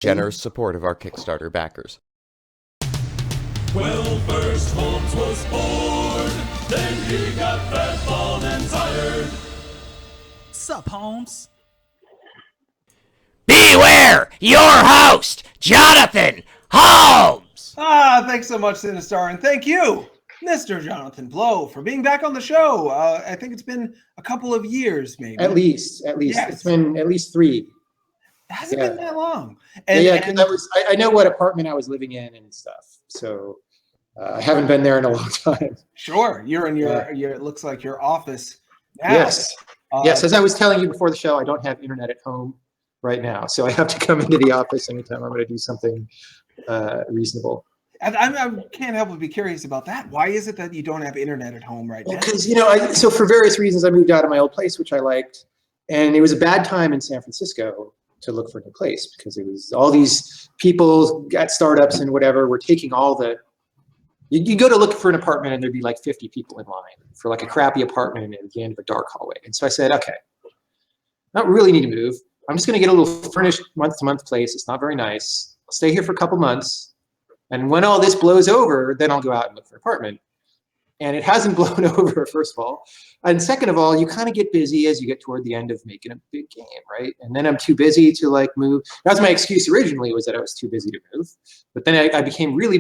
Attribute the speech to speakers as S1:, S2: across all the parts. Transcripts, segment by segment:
S1: generous support of our Kickstarter backers.
S2: Well, first Holmes was born, then he got fat, bald, and tired.
S3: Sup, Holmes?
S4: Beware your host, Jonathan Holmes!
S3: Thanks so much, Sinistar, and thank you, Mr. Jonathan Blow, for being back on the show. I think it's been a couple of years, maybe.
S5: At least.
S3: Yes.
S5: It's been at least 3.
S3: It hasn't been that long.
S5: Because I know what apartment I was living in and stuff. So I haven't been there in a long time.
S3: Sure, you're in your it looks like your office now.
S5: Yes. Yes, as I was telling you before the show, I don't have internet at home right now. So I have to come into the office anytime I'm going to do something reasonable.
S3: And I can't help but be curious about that. Why is it that you don't have internet at home right now?
S5: Because, so for various reasons, I moved out of my old place, which I liked. And it was a bad time in San Francisco to look for a new place because it was all these people at startups and whatever were taking all the, you go to look for an apartment and there'd be like 50 people in line for like a crappy apartment at the end of a dark hallway. And so I said, okay, I don't really need to move. I'm just going to get a little furnished month-to-month place. It's not very nice. I'll stay here for a couple months. And when all this blows over, then I'll go out and look for an apartment. And it hasn't blown over, first of all. And second of all, you kind of get busy as you get toward the end of making a big game, right? And then I'm too busy to like move. That was my excuse originally, was that I was too busy to move. But then I became really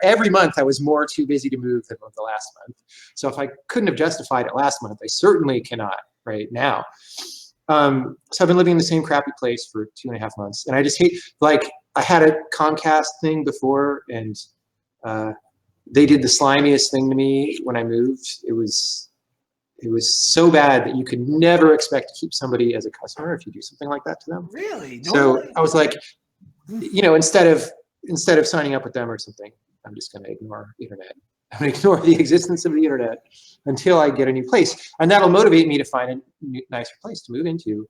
S5: every month I was more too busy to move than the last month. So if I couldn't have justified it last month, I certainly cannot right now. So I've been living in the same crappy place for 2.5 months. And I just hate, like, I had a Comcast thing before, and they did the slimiest thing to me when I moved. It was so bad that you could never expect to keep somebody as a customer if you do something like that to them.
S3: Really?
S5: So I was like, instead of signing up with them or something, I'm just going to ignore internet. I'm going to ignore the existence of the internet until I get a new place, and that'll motivate me to find a nicer place to move into,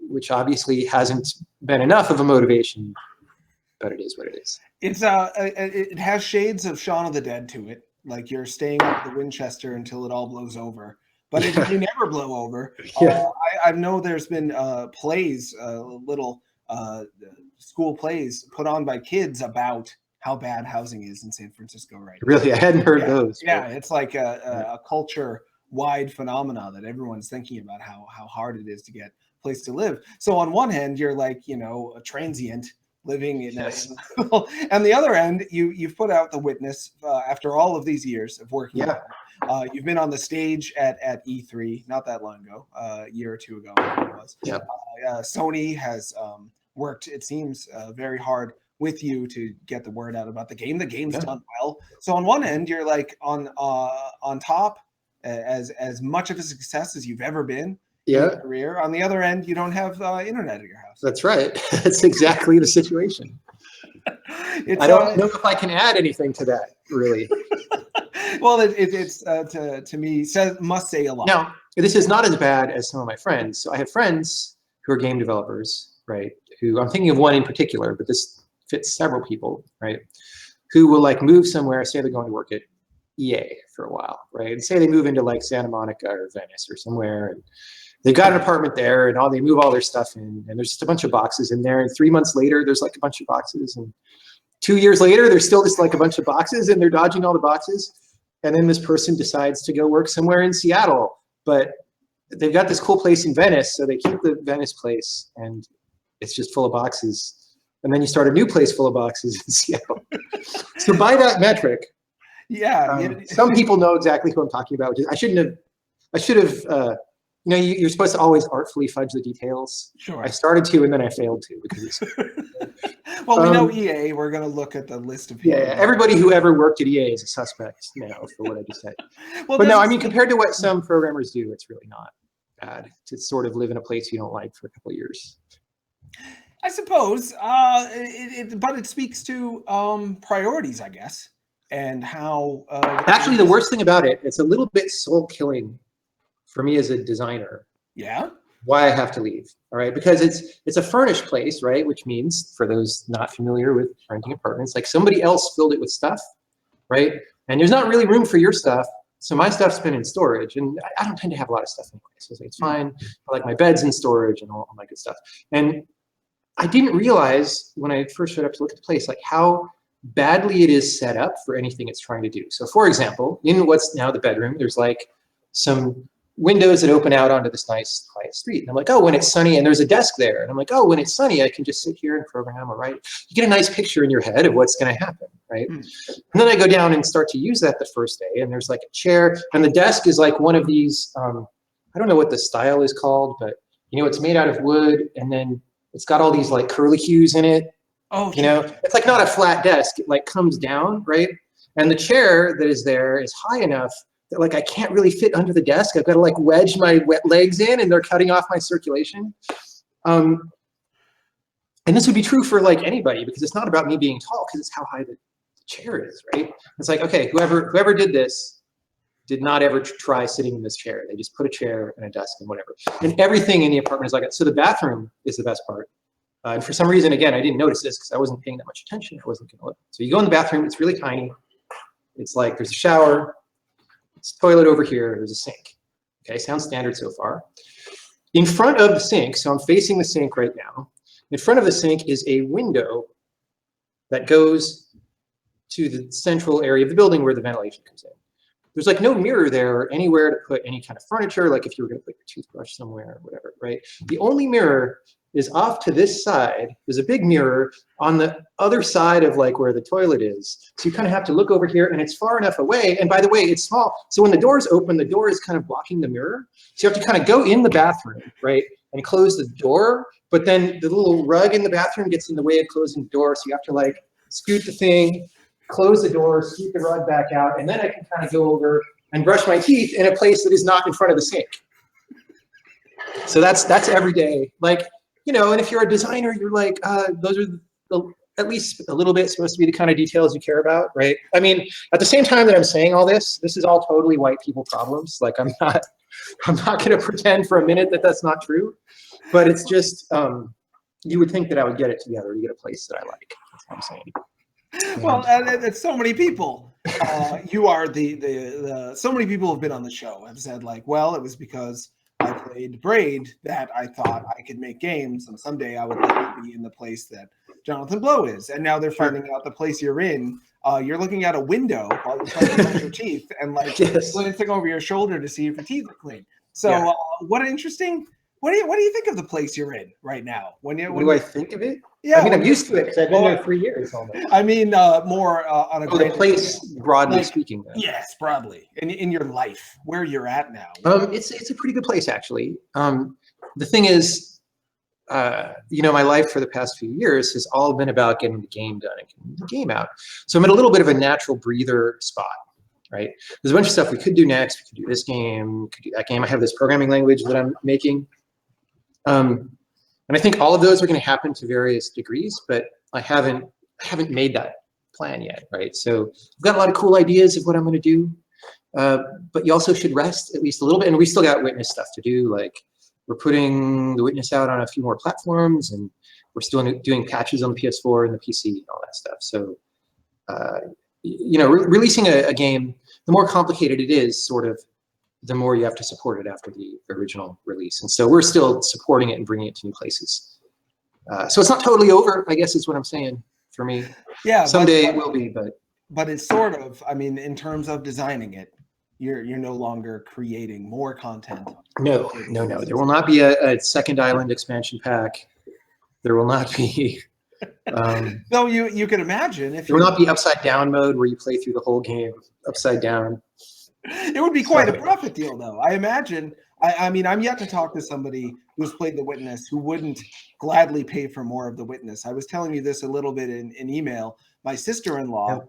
S5: which obviously hasn't been enough of a motivation. But it is what it is.
S3: It's it has shades of Shaun of the Dead to it. Like you're staying at the Winchester until it all blows over. But it may never blow over.
S5: Yeah.
S3: I know there's been plays, little school plays put on by kids about how bad housing is in San Francisco right now.
S5: Really, I hadn't heard those.
S3: Yeah, it's like a culture-wide phenomena that everyone's thinking about how hard it is to get a place to live. So on one hand, you're like, a transient living in and the other end, you've put out the witness after all of these years of working.
S5: Yeah.
S3: You've been on the stage at E3 not that long ago, a year or two ago, it was.
S5: Yeah.
S3: Sony has worked, it seems, very hard with you to get the word out about the game. The game's done well. So on one end, you're like on top, as much of a success as you've ever been. In your career. On the other end, you don't have internet at your house.
S5: That's right. That's exactly the situation. I don't know if I can add anything to that, really.
S3: Well, it's to me must say a lot.
S5: Now, this is not as bad as some of my friends. So I have friends who are game developers, right? Who I'm thinking of one in particular, but this fits several people, right? Who will like move somewhere, say they're going to work at EA for a while, right? And say they move into like Santa Monica or Venice or somewhere, and they've got an apartment there, and they move all their stuff in, and there's just a bunch of boxes in there. And 3 months later, there's like a bunch of boxes, and 2 years later, there's still just like a bunch of boxes, and they're dodging all the boxes. And then this person decides to go work somewhere in Seattle, but they've got this cool place in Venice, so they keep the Venice place, and it's just full of boxes. And then you start a new place full of boxes in Seattle. So by that metric, some people know exactly who I'm talking about. I should have. You're supposed to always artfully fudge the details.
S3: Sure.
S5: I started to, and then I failed to because.
S3: Well, we know EA. We're going to look at the list of people.
S5: Yeah, everybody who ever worked at EA is a suspect now for what I just said. But no, I mean, compared to what some programmers do, it's really not bad to sort of live in a place you don't like for a couple of years.
S3: I suppose, but it speaks to priorities, I guess, and how.
S5: Actually, the worst thing about it, it's a little bit soul-killing for me as a designer.
S3: Yeah.
S5: Why I have to leave, all right? Because it's a furnished place, right? Which means, for those not familiar with renting apartments, like somebody else filled it with stuff, right? And there's not really room for your stuff. So my stuff's been in storage, and I don't tend to have a lot of stuff anyway, so it's fine. I like my bed's in storage and all my good stuff. And I didn't realize when I first showed up to look at the place, like how badly it is set up for anything it's trying to do. So for example, in what's now the bedroom, there's like some windows that open out onto this nice quiet street. And I'm like, oh, when it's sunny, and there's a desk there. And I'm like, oh, when it's sunny, I can just sit here and program or write. You get a nice picture in your head of what's going to happen, right? And then I go down and start to use that the first day. And there's like a chair, and the desk is like one of these, I don't know what the style is called, but you know, it's made out of wood, and then it's got all these like curlicues in it.
S3: Oh,
S5: You know, it's like not a flat desk. It like comes down, right? And the chair that is there is high enough that like I can't really fit under the desk. I've got to like wedge my wet legs in, and they're cutting off my circulation. And this would be true for like anybody, because it's not about me being tall, because it's how high the chair is, right? It's like, okay, whoever did this did not ever try sitting in this chair. They just put a chair and a desk and whatever. And everything in the apartment is like that. So the bathroom is the best part. And for some reason, again, I didn't notice this because I wasn't paying that much attention. I wasn't going to look. So you go in the bathroom. It's really tiny. It's like there's a shower. It's a toilet over here. There's a sink. Okay, sounds standard so far. In front of the sink, so I'm facing the sink right now. In front of the sink is a window that goes to the central area of the building where the ventilation comes in. There's like no mirror there or anywhere to put any kind of furniture, like if you were going to put your toothbrush somewhere or whatever, right? The only mirror is off to this side. There's a big mirror on the other side of like where the toilet is. So you kind of have to look over here, and it's far enough away. And by the way, it's small. So when the door's open, the door is kind of blocking the mirror. So you have to kind of go in the bathroom, right? And close the door. But then the little rug in the bathroom gets in the way of closing the door. So you have to like scoot the thing, close the door, scoot the rug back out. And then I can kind of go over and brush my teeth in a place that is not in front of the sink. So that's every day. Like, you know, and if you're a designer, you're like, those are at least a little bit supposed to be the kind of details you care about, right? I mean, at the same time that I'm saying all this, this is all totally white people problems. Like, I'm not going to pretend for a minute that that's not true, but it's just, you would think that I would get it together to get a place that I like. That's what I'm saying.
S3: Well, and it's so many people. You are the so many people have been on the show have said like, well, it was because I played Braid that I thought I could make games, and someday I would like to be in the place that Jonathan Blow is. And now they're finding out the place you're in. You're looking out a window while you're trying to brush your teeth, and like glancing over your shoulder to see if your teeth are clean. So, what an interesting. What do you think of the place you're in right now? What do
S5: I think of it?
S3: Yeah,
S5: I mean, I'm used to it because I've been there 3 years almost.
S3: I mean, more on a
S5: the place, broadly speaking. Then.
S3: Yes, broadly. In your life, where you're at now.
S5: It's a pretty good place, actually. The thing is, you know, my life for the past few years has all been about getting the game done and getting the game out. So I'm in a little bit of a natural breather spot, right? There's a bunch of stuff we could do next. We could do this game, we could do that game. I have this programming language that I'm making. And I think all of those are going to happen to various degrees, but I haven't made that plan yet, right? So I've got a lot of cool ideas of what I'm going to do, but you also should rest at least a little bit. And we still got Witness stuff to do. Like we're putting the Witness out on a few more platforms, and we're still doing patches on the PS4 and the PC and all that stuff. So, you know, releasing a game, the more complicated it is, sort of, the more you have to support it after the original release. And so we're still supporting it and bringing it to new places. So it's not totally over, I guess is what I'm saying for me.
S3: Yeah.
S5: Someday it will be,
S3: but it's sort of, I mean, in terms of designing it, you're no longer creating more content.
S5: No. There will not be a second island expansion pack. There will not be.
S3: Though you can imagine if
S5: there will not be upside down mode where you play through the whole game upside down.
S3: It would be quite a profit deal, though. I imagine. I mean, I'm yet to talk to somebody who's played The Witness who wouldn't gladly pay for more of The Witness. I was telling you this a little bit in email. My sister-in-law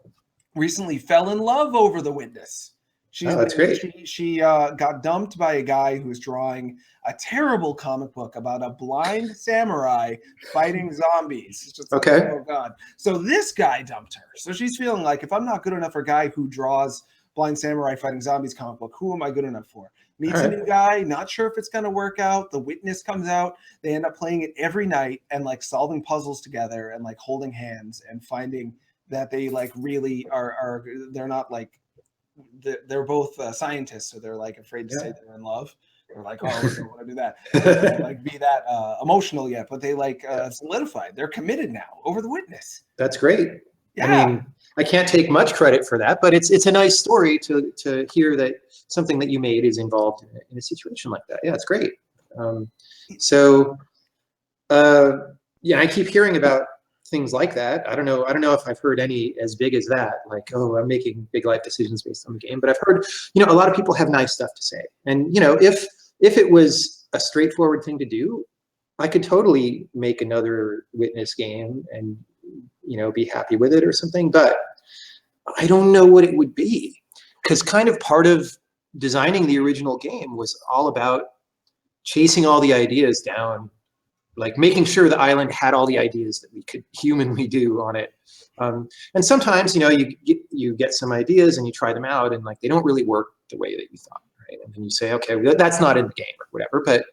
S3: recently fell in love over The Witness.
S5: That's great.
S3: She got dumped by a guy who was drawing a terrible comic book about a blind samurai fighting zombies. It's just like, oh, God. So this guy dumped her. So she's feeling like, if I'm not good enough for a guy who draws blind samurai fighting zombies comic book, who am I good enough for? Meets a new guy, not sure if it's going to work out. The Witness comes out. They end up playing it every night and like solving puzzles together and like holding hands and finding that they like really are they're not like, they're both scientists, so they're like afraid to say they're in love. They're like, oh, we don't want to do that. They don't, like be that emotional yet, but they like solidified. They're committed now over the Witness.
S5: That's great.
S3: Yeah.
S5: I mean, I can't take much credit for that, but it's a nice story to hear that something that you made is involved in a situation like that. Yeah, it's great. Yeah, I keep hearing about things like that. I don't know if I've heard any as big as that, like, oh, I'm making big life decisions based on the game. But I've heard, a lot of people have nice stuff to say. And, if it was a straightforward thing to do, I could totally make another Witness game and, be happy with it or something. But I don't know what it would be, because kind of part of designing the original game was all about chasing all the ideas down, like making sure the island had all the ideas that we could humanly do on it. And sometimes, you get some ideas and you try them out and like they don't really work the way that you thought, right? And then you say, okay, well, that's not in the game or whatever. But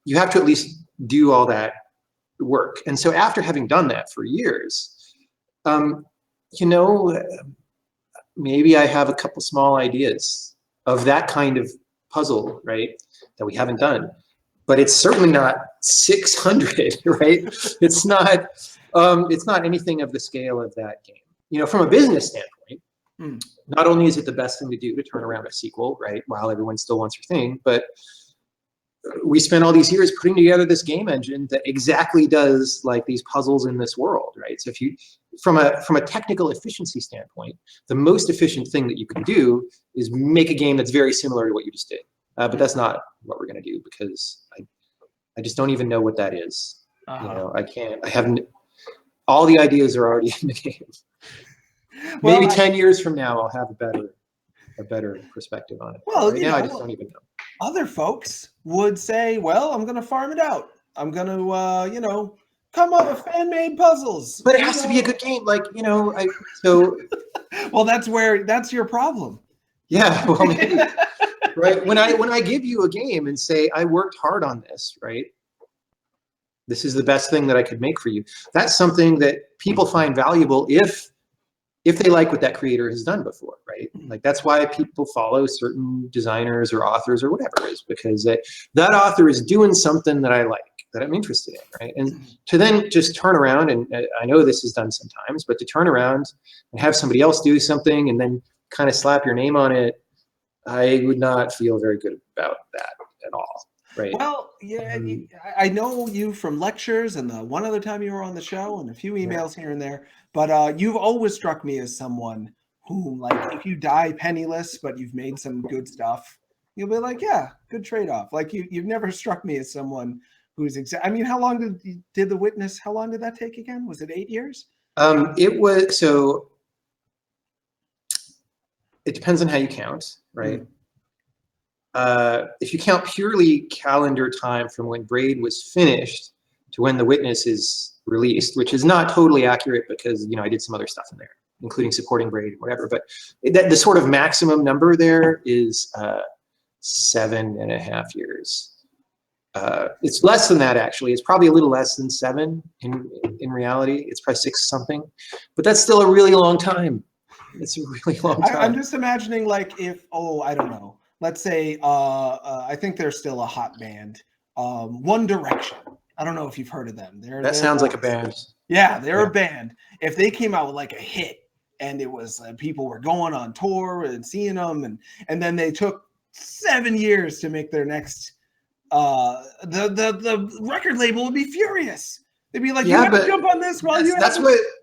S5: you have to at least do all that work. And so after having done that for years, maybe I have a couple small ideas of that kind of puzzle, right, that we haven't done. But it's certainly not 600, right? It's not anything of the scale of that game. From a business standpoint, not only is it the best thing to do to turn around a sequel, right, while everyone still wants your thing, but we spent all these years putting together this game engine that exactly does like these puzzles in this world, right? So if you, from a technical efficiency standpoint, the most efficient thing that you can do is make a game that's very similar to what you just did. But that's not what we're going to do, because I just don't even know what that is. I haven't, all the ideas are already in the game.
S3: Well,
S5: Maybe 10 years from now, I'll have a better perspective on it.
S3: Well,
S5: right now, I just don't even know.
S3: Other folks would say, well, I'm going to farm it out. I'm going to, come up with fan-made puzzles.
S5: But it has to be a good game. Like,
S3: Well, that's your problem.
S5: Yeah, well, maybe. Right. When I give you a game and say, I worked hard on this, right? This is the best thing that I could make for you. That's something that people find valuable if they like what that creator has done before, right? Like that's why people follow certain designers or authors or whatever it is, because that author is doing something that I like, that I'm interested in, right? And to then just turn around, and I know this is done sometimes, but to turn around and have somebody else do something and then kind of slap your name on it, I would not feel very good about that at all, right?
S3: Well, yeah, I know you from lectures and the one other time you were on the show and a few emails here and there, but you've always struck me as someone who, like, if you die penniless but you've made some good stuff, you'll be like, yeah, good trade-off. Like you've never struck me as someone who's I mean, how long did The Witness, how long did that take again? Was it 8 years?
S5: It was, so it depends on how you count, right? If you count purely calendar time from when Braid was finished to when The Witness is released, which is not totally accurate because, I did some other stuff in there, including supporting Braid, whatever. But the sort of maximum number there is 7.5 years. It's less than that, actually. It's probably a little less than 7 in reality. It's probably 6 something, but that's still a really long time. It's a really long time.
S3: I'm just imagining, like, if, I don't know. Let's say, I think they're still a hot band. One Direction. I don't know if you've heard of them.
S5: That sounds like a band.
S3: Yeah, they're a band. If they came out with like a hit and it was people were going on tour and seeing them, and then they took 7 years to make their next, the record label would be furious. They'd be like, you have to jump on this while you have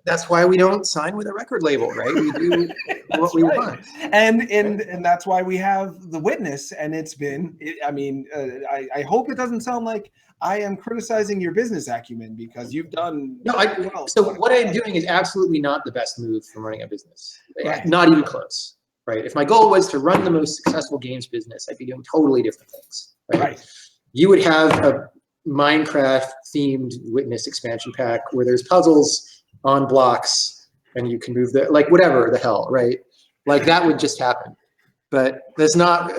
S5: that's why we don't sign with a record label, right? We do what we want.
S3: And that's why we have The Witness, and it's been, I hope it doesn't sound like I am criticizing your business acumen, because you've done well.
S5: So what I'm doing is absolutely not the best move for running a business.
S3: Right.
S5: Not even close, right? If my goal was to run the most successful games business, I'd be doing totally different things, right? You would have a Minecraft themed Witness expansion pack where there's puzzles on blocks and you can move like whatever the hell, right? Like that would just happen. But that's not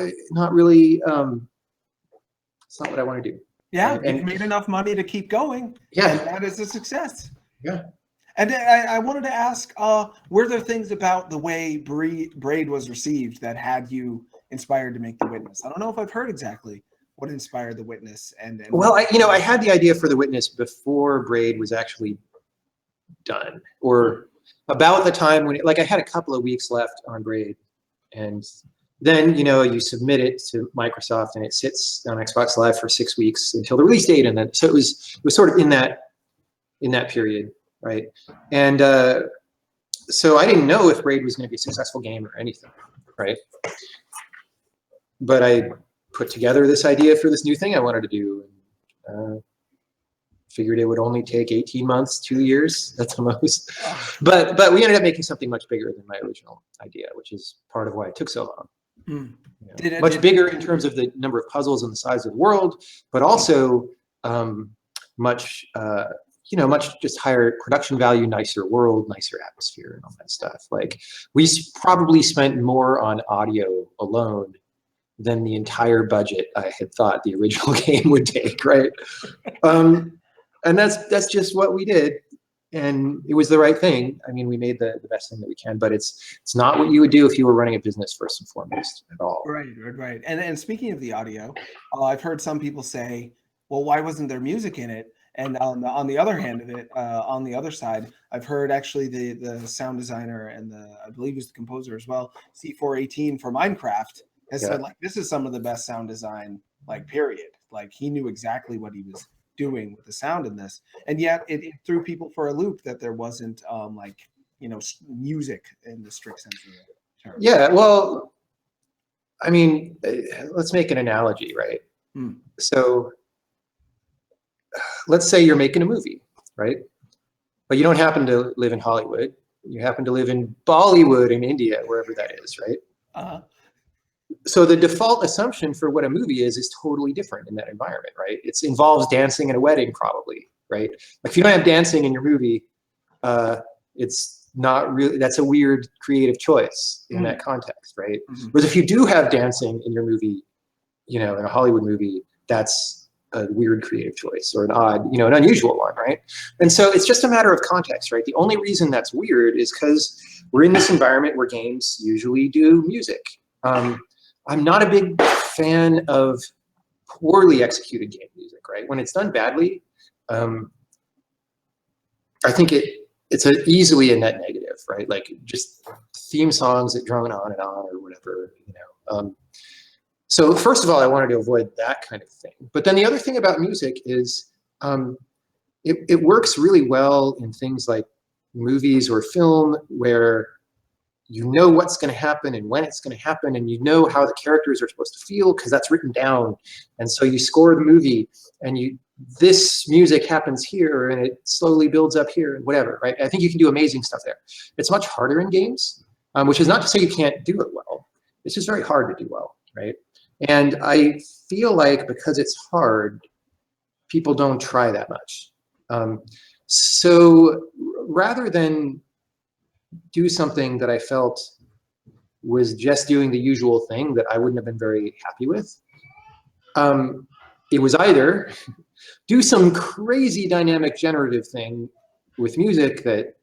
S5: really, it's not what I want to do.
S3: Yeah, and you've made enough money to keep going.
S5: Yeah.
S3: And that is a success.
S5: Yeah.
S3: And I wanted to ask, were there things about the way Braid was received that had you inspired to make The Witness? I don't know if I've heard exactly what inspired The Witness. And
S5: Well, I had the idea for The Witness before Braid was actually done, or about the time when I had a couple of weeks left on Braid, and then you submit it to Microsoft and it sits on Xbox Live for 6 weeks until the release date, and then so it was sort of in that period, right? And so I didn't know if Braid was going to be a successful game or anything, right? But I put together this idea for this new thing I wanted to do. Figured it would only take 18 months, 2 years at the most. But we ended up making something much bigger than my original idea, which is part of why it took so long. Much bigger in terms of the number of puzzles and the size of the world, but also much just higher production value, nicer world, nicer atmosphere, and all that stuff. Like, we probably spent more on audio alone than the entire budget I had thought the original game would take, right? And that's just what we did, and it was the right thing. I mean, we made the best thing that we can, but it's not what you would do if you were running a business first and foremost at all.
S3: Right. And speaking of the audio, I've heard some people say, well, why wasn't there music in it? And on the other hand of it, on the other side, I've heard actually the sound designer and I believe he's the composer as well, C418 for Minecraft, has said, like, this is some of the best sound design, like, period. Like, he knew exactly what he was doing with the sound in this, and yet it threw people for a loop that there wasn't music in the strict sense of the term.
S5: Yeah, well, I mean, let's make an analogy, right? So let's say you're making a movie, right? But you don't happen to live in Hollywood. You happen to live in Bollywood in India, wherever that is, right? So the default assumption for what a movie is totally different in that environment, right? It involves dancing at a wedding, probably, right? Like, if you don't have dancing in your movie, it's not really, that's a weird creative choice in that context, right? Whereas if you do have dancing in your movie, in a Hollywood movie, that's a weird creative choice, or an odd, an unusual one, right? And so it's just a matter of context, right? The only reason that's weird is because we're in this environment where games usually do music. I'm not a big fan of poorly executed game music, right? When it's done badly, I think it's easily a net negative, right? Like, just theme songs that drone on and on, or whatever, So first of all, I wanted to avoid that kind of thing. But then the other thing about music is it works really well in things like movies or film, where you know what's going to happen and when it's going to happen, and you know how the characters are supposed to feel because that's written down. And so you score the movie, and this music happens here, and it slowly builds up here, and whatever, right? I think you can do amazing stuff there. It's much harder in games, which is not to say you can't do it well. It's just very hard to do well, right? And I feel like because it's hard, people don't try that much. So rather than do something that I felt was just doing the usual thing that I wouldn't have been very happy with, it was either do some crazy dynamic generative thing with music that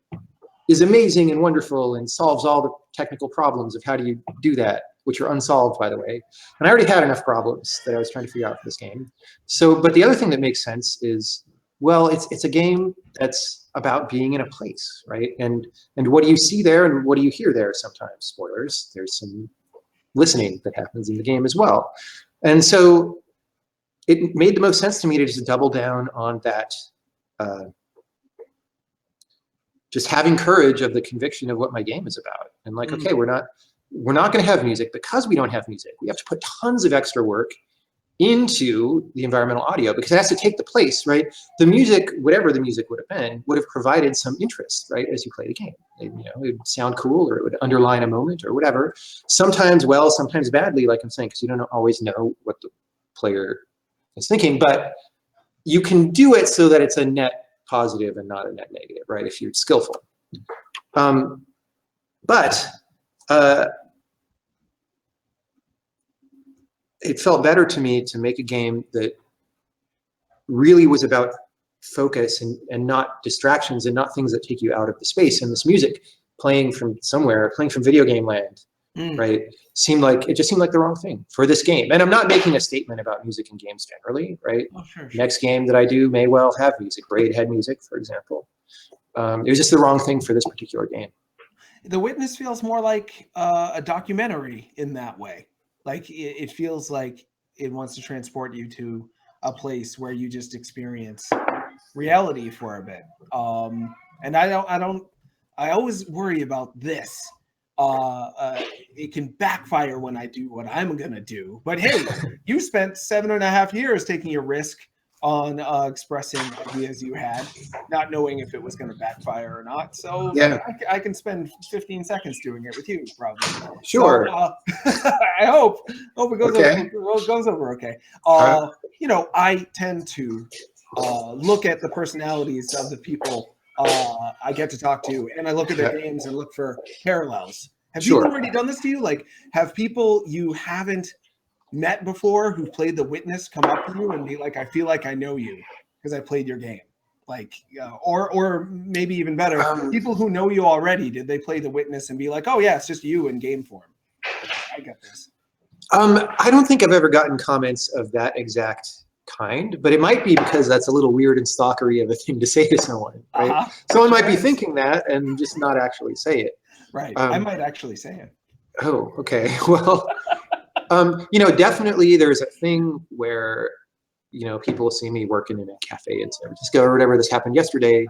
S5: is amazing and wonderful and solves all the technical problems of how do you do that, which are unsolved, by the way. And I already had enough problems that I was trying to figure out for this game. So, but the other thing that makes sense is, well, it's a game that's about being in a place, right? And what do you see there, and what do you hear there sometimes? Spoilers, there's some listening that happens in the game as well. And so it made the most sense to me to just double down on that, just having courage of the conviction of what my game is about. And like, okay, we're not going to have music because we don't have music. We have to put tons of extra work into the environmental audio because it has to take the place, right? The music, whatever the music would have been, would have provided some interest, right, as you play the game. It would sound cool, or it would underline a moment, or whatever. Sometimes well, sometimes badly, like I'm saying, because you don't always know what the player is thinking. But you can do it so that it's a net positive and not a net negative, right? If you're skillful. But it felt better to me to make a game that really was about focus and not distractions and not things that take you out of the space. And this music playing from somewhere, playing from video game land, right? It just seemed like the wrong thing for this game. And I'm not making a statement about music in games generally, right?
S3: Oh, sure.
S5: Next game that I do may well have music, Braid had music, for example. It was just the wrong thing for this particular game.
S3: The Witness feels more like a documentary in that way. Like it feels like it wants to transport you to a place where you just experience reality for a bit. And I always worry about this. It can backfire when I do what I'm gonna do. But hey, you spent 7.5 years taking a risk on expressing ideas you had, not knowing if it was going to backfire or not. So
S5: Yeah.
S3: I can spend 15 seconds doing it with you, probably.
S5: Sure.
S3: So, I hope it goes
S5: Okay.
S3: over okay. I tend to look at the personalities of the people I get to talk to, and I look at their games and look for parallels. Have
S5: Sure.
S3: people already done this to you? Like, have people you haven't met before who played The Witness come up to you and be like, I feel like I know you because I played your game? Like, or maybe even better, people who know you already, did they play The Witness and be like, oh yeah, it's just you in game form? I get this.
S5: I don't think I've ever gotten comments of that exact kind, but it might be because that's a little weird and stalkery of a thing to say to someone, right?
S3: Uh-huh.
S5: Someone might be thinking that and just not actually say it.
S3: Right. I might actually say it.
S5: Oh, okay. Well, definitely there's a thing where, people will see me working in a cafe in San Francisco or whatever. This happened yesterday,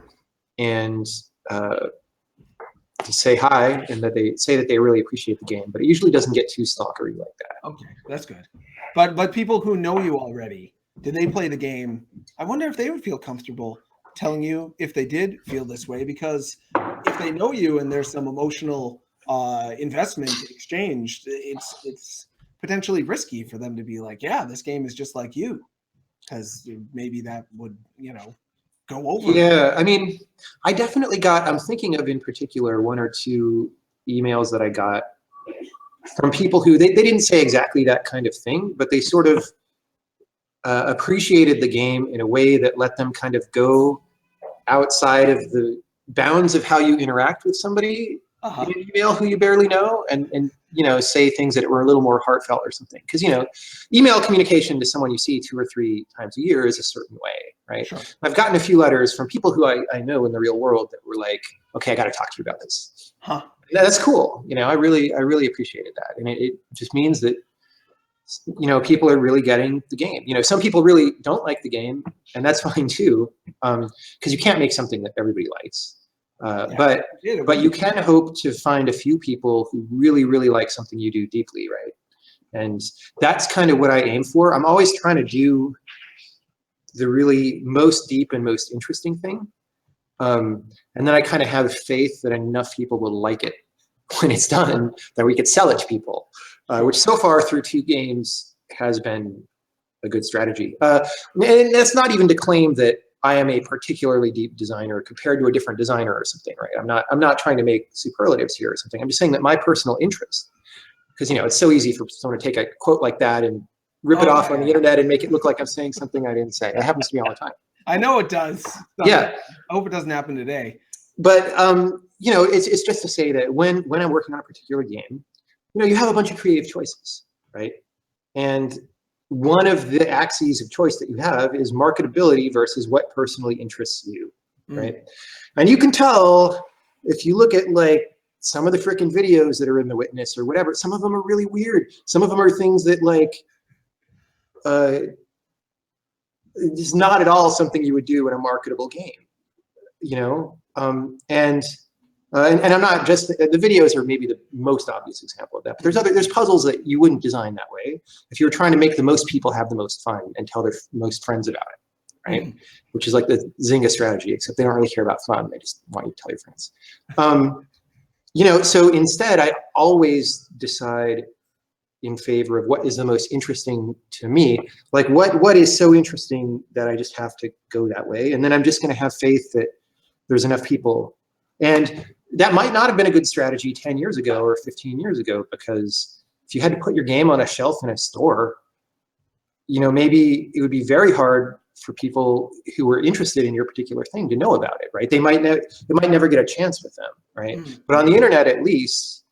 S5: and to say hi and that they say that they really appreciate the game, but it usually doesn't get too stalkery like that.
S3: Okay, that's good. But people who know you already, did they play the game? I wonder if they would feel comfortable telling you if they did feel this way, because if they know you and there's some emotional investment exchanged, it's potentially risky for them to be like, yeah, this game is just like you, because maybe that would, go over.
S5: Yeah, I mean, I definitely I'm thinking of in particular 1 or 2 emails that I got from people who they didn't say exactly that kind of thing, but they sort of appreciated the game in a way that let them kind of go outside of the bounds of how you interact with somebody in an email who you barely know, and say things that were a little more heartfelt or something. Because email communication to someone you see 2 or 3 times a year is a certain way, right?
S3: Sure.
S5: I've gotten a few letters from people who I know in the real world that were like, okay, I got to talk to you about this.
S3: Huh.
S5: That's cool. I really appreciated that, and it just means that people are really getting the game. Some people really don't like the game, and that's fine too, because you can't make something that everybody likes. But you can hope to find a few people who really, really like something you do deeply, right? And that's kind of what I aim for. I'm always trying to do the really most deep and most interesting thing. And then I kind of have faith that enough people will like it when it's done, that we could sell it to people, which so far through 2 games has been a good strategy. And that's not even to claim that I am a particularly deep designer compared to a different designer or something, right? I'm not trying to make superlatives here or something. I'm just saying that my personal interest, because it's so easy for someone to take a quote like that and rip it off on the internet and make it look like I'm saying something I didn't say. That happens to me all the time.
S3: I know it does.
S5: Yeah.
S3: I hope it doesn't happen today.
S5: But it's just to say that when I'm working on a particular game, you have a bunch of creative choices, right? And one of the axes of choice that you have is marketability versus what personally interests you, right? And you can tell if you look at like some of the freaking videos that are in The Witness or whatever, some of them are really weird. Some of them are things that like, it's not at all something you would do in a marketable game, and I'm not just, the videos are maybe the most obvious example of that, but there's puzzles that you wouldn't design that way if you were trying to make the most people have the most fun and tell their most friends about it, right? Which is like the Zynga strategy, except they don't really care about fun. They just want you to tell your friends. So instead, I always decide in favor of what is the most interesting to me. Like what is so interesting that I just have to go that way. And then I'm just going to have faith that there's enough people. And that might not have been a good strategy 10 years ago or 15 years ago, because if you had to put your game on a shelf in a store, maybe it would be very hard for people who were interested in your particular thing to know about it, right? They might never get a chance with them, right? But on the internet, at least,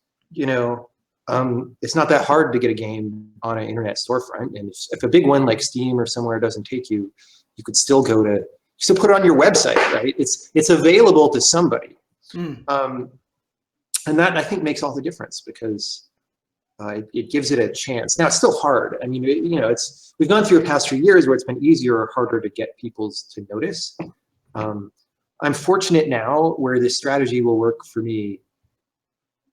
S5: it's not that hard to get a game on an internet storefront. And if a big one like Steam or somewhere doesn't take you, you could still still put it on your website, right? It's available to somebody. And that, I think, makes all the difference, because it gives it a chance. Now, it's still hard. I mean, we've gone through the past few years where it's been easier or harder to get people to notice. I'm fortunate now where this strategy will work for me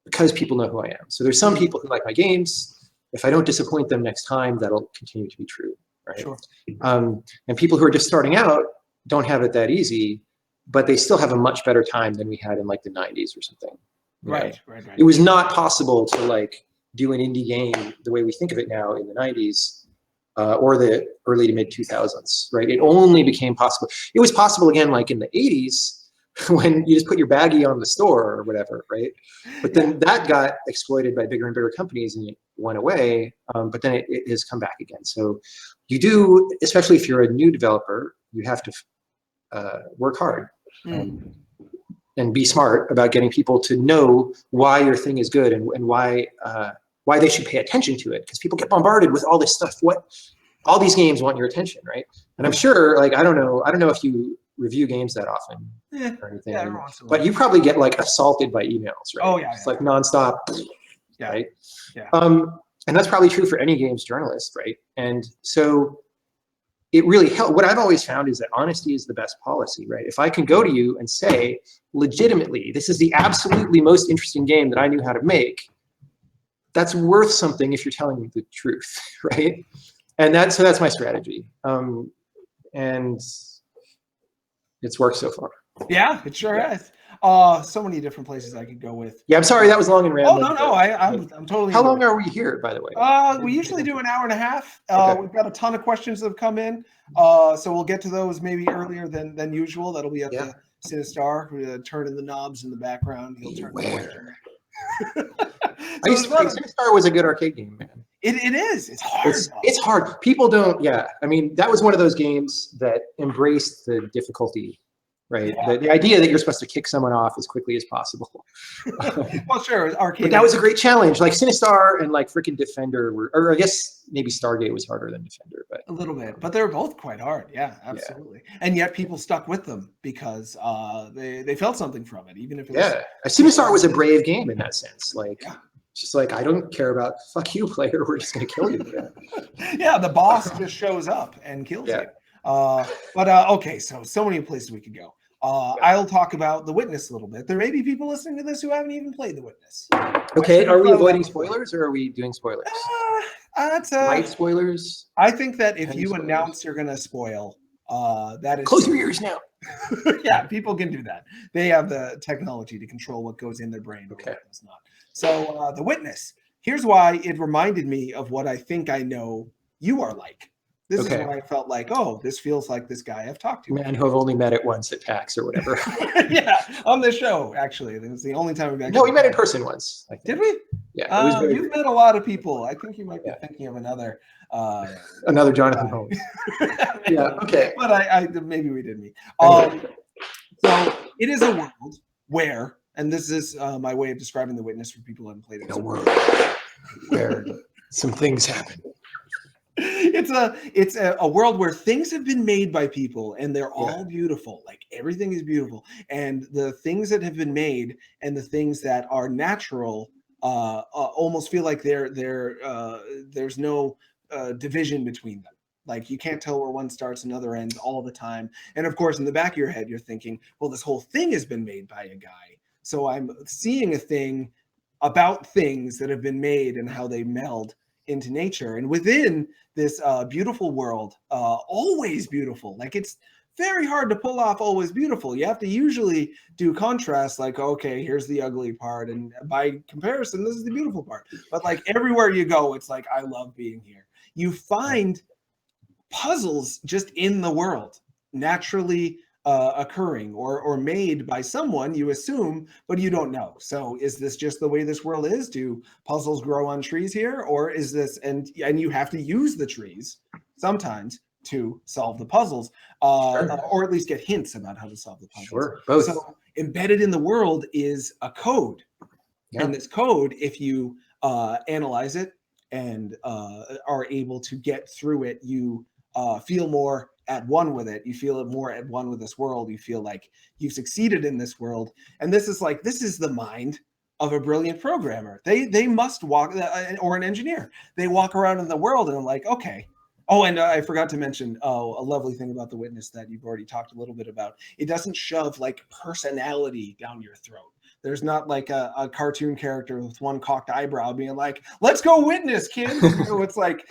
S5: because people know who I am. So there's some people who like my games. If I don't disappoint them next time, that'll continue to be true, right?
S3: Sure.
S5: And people who are just starting out don't have it that easy, but they still have a much better time than we had in like the 90s or something.
S3: Right.
S5: It was not possible to like do an indie game the way we think of it now in the 90s or the early to mid 2000s, right? It only became possible. It was possible again like in the 80s when you just put your baggie on the store or whatever, right? But then that got exploited by bigger and bigger companies and it went away, but then it has come back again. So you do, especially if you're a new developer, you have to work hard and be smart about getting people to know why your thing is good and why they should pay attention to it, because people get bombarded with all this stuff. All these games want your attention, right? And I'm sure, like, I don't know if you review games that often or anything, but you probably get like assaulted by emails, right?
S3: Oh yeah,
S5: it's like nonstop, right?
S3: Yeah.
S5: And that's probably true for any games journalist, right? And so it really helps. What I've always found is that honesty is the best policy, right? If I can go to you and say, legitimately, this is the absolutely most interesting game that I knew how to make, that's worth something if you're telling me the truth, right? And so that's my strategy. And it's worked so far.
S3: Yeah, it sure has. So many different places I could go with.
S5: Yeah, I'm sorry that was long and rambling.
S3: Oh no, I'm totally.
S5: How long are we here, by the way?
S3: We usually do an hour and a half.
S5: Okay.
S3: We've got a ton of questions that have come in. So we'll get to those maybe earlier than usual. That'll be up to Sinistar, turning the knobs in the background. He'll turn the question.
S5: I used to think Sinistar was a good arcade game, man.
S3: It is. It's hard.
S5: It's hard. People don't. Yeah, I mean, that was one of those games that embraced the difficulty, right?
S3: Yeah.
S5: The idea that you're supposed to kick someone off as quickly as possible.
S3: Well, sure, arcade.
S5: But that was a great challenge. Like Sinistar and like freaking Defender or I guess maybe Stargate was harder than Defender, but
S3: a little bit. But they were both quite hard. Yeah, absolutely. Yeah. And yet people stuck with them because they felt something from it, even if it was.
S5: Sinistar was a brave game in that sense. Like. Just like, I don't care about fuck you, player. We're just going to kill you.
S3: Yeah, the boss just shows up and kills you. Okay, so many places we could go. I'll talk about The Witness a little bit. There may be people listening to this who haven't even played The Witness.
S5: Okay, are we avoiding spoilers or are we doing spoilers? Light spoilers?
S3: I think that if you announce you're going to spoil, that is...
S5: Close your ears now.
S3: Yeah, people can do that. They have the technology to control what goes in their brain or what does not. So The Witness, here's why it reminded me of what I think I know you are like. This is why I felt like, oh, this feels like this guy I've talked to.
S5: Man who I've only met it once at PAX or whatever.
S3: Yeah, on this show, actually. It was the only time we've actually...
S5: No, we met in person once.
S3: Did we?
S5: Yeah.
S3: You've met a lot of people. I think you might be thinking of another...
S5: another Jonathan Holmes. Yeah, okay.
S3: But I maybe we did meet. So it is a world where... And this is my way of describing The Witness for people who haven't played it.
S5: A world where some things happen.
S3: It's a world where things have been made by people and they're all beautiful. Like everything is beautiful. And the things that have been made and the things that are natural almost feel like there's no division between them. Like you can't tell where one starts, another ends all the time. And of course, in the back of your head, you're thinking, well, this whole thing has been made by a guy. So I'm seeing a thing about things that have been made and how they meld into nature. And within this beautiful world, always beautiful, like it's very hard to pull off always beautiful. You have to usually do contrast, like, okay, here's the ugly part. And by comparison, this is the beautiful part. But like everywhere you go, it's like, I love being here. You find puzzles just in the world, naturally occurring or made by someone, you assume, but you don't know. So is this just the way this world is? Do puzzles grow on trees here? Or is this, and you have to use the trees sometimes to solve the puzzles, or at least get hints about how to solve the puzzles.
S5: Sure, both.
S3: So embedded in the world is a code. And this code, if you analyze it and are able to get through it, you feel more at one with it. You feel more at one with this world. You feel like you've succeeded in this world. And this is the mind of a brilliant programmer. They must walk, or an engineer. They walk around in the world and I'm like, okay. Oh, and I forgot to mention a lovely thing about The Witness that you've already talked a little bit about. It doesn't shove like personality down your throat. There's not like a cartoon character with one cocked eyebrow being like, let's go witness, kids. It's like,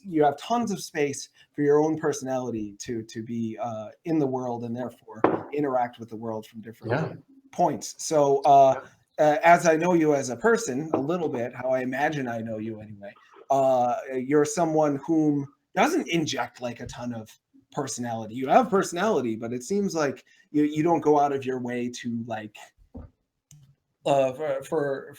S3: you have tons of space for your own personality to be in the world and therefore interact with the world from different points. So as I know you as a person a little bit, how I imagine I know you anyway, you're someone whom doesn't inject like a ton of personality. You have personality, but it seems like you don't go out of your way to like, for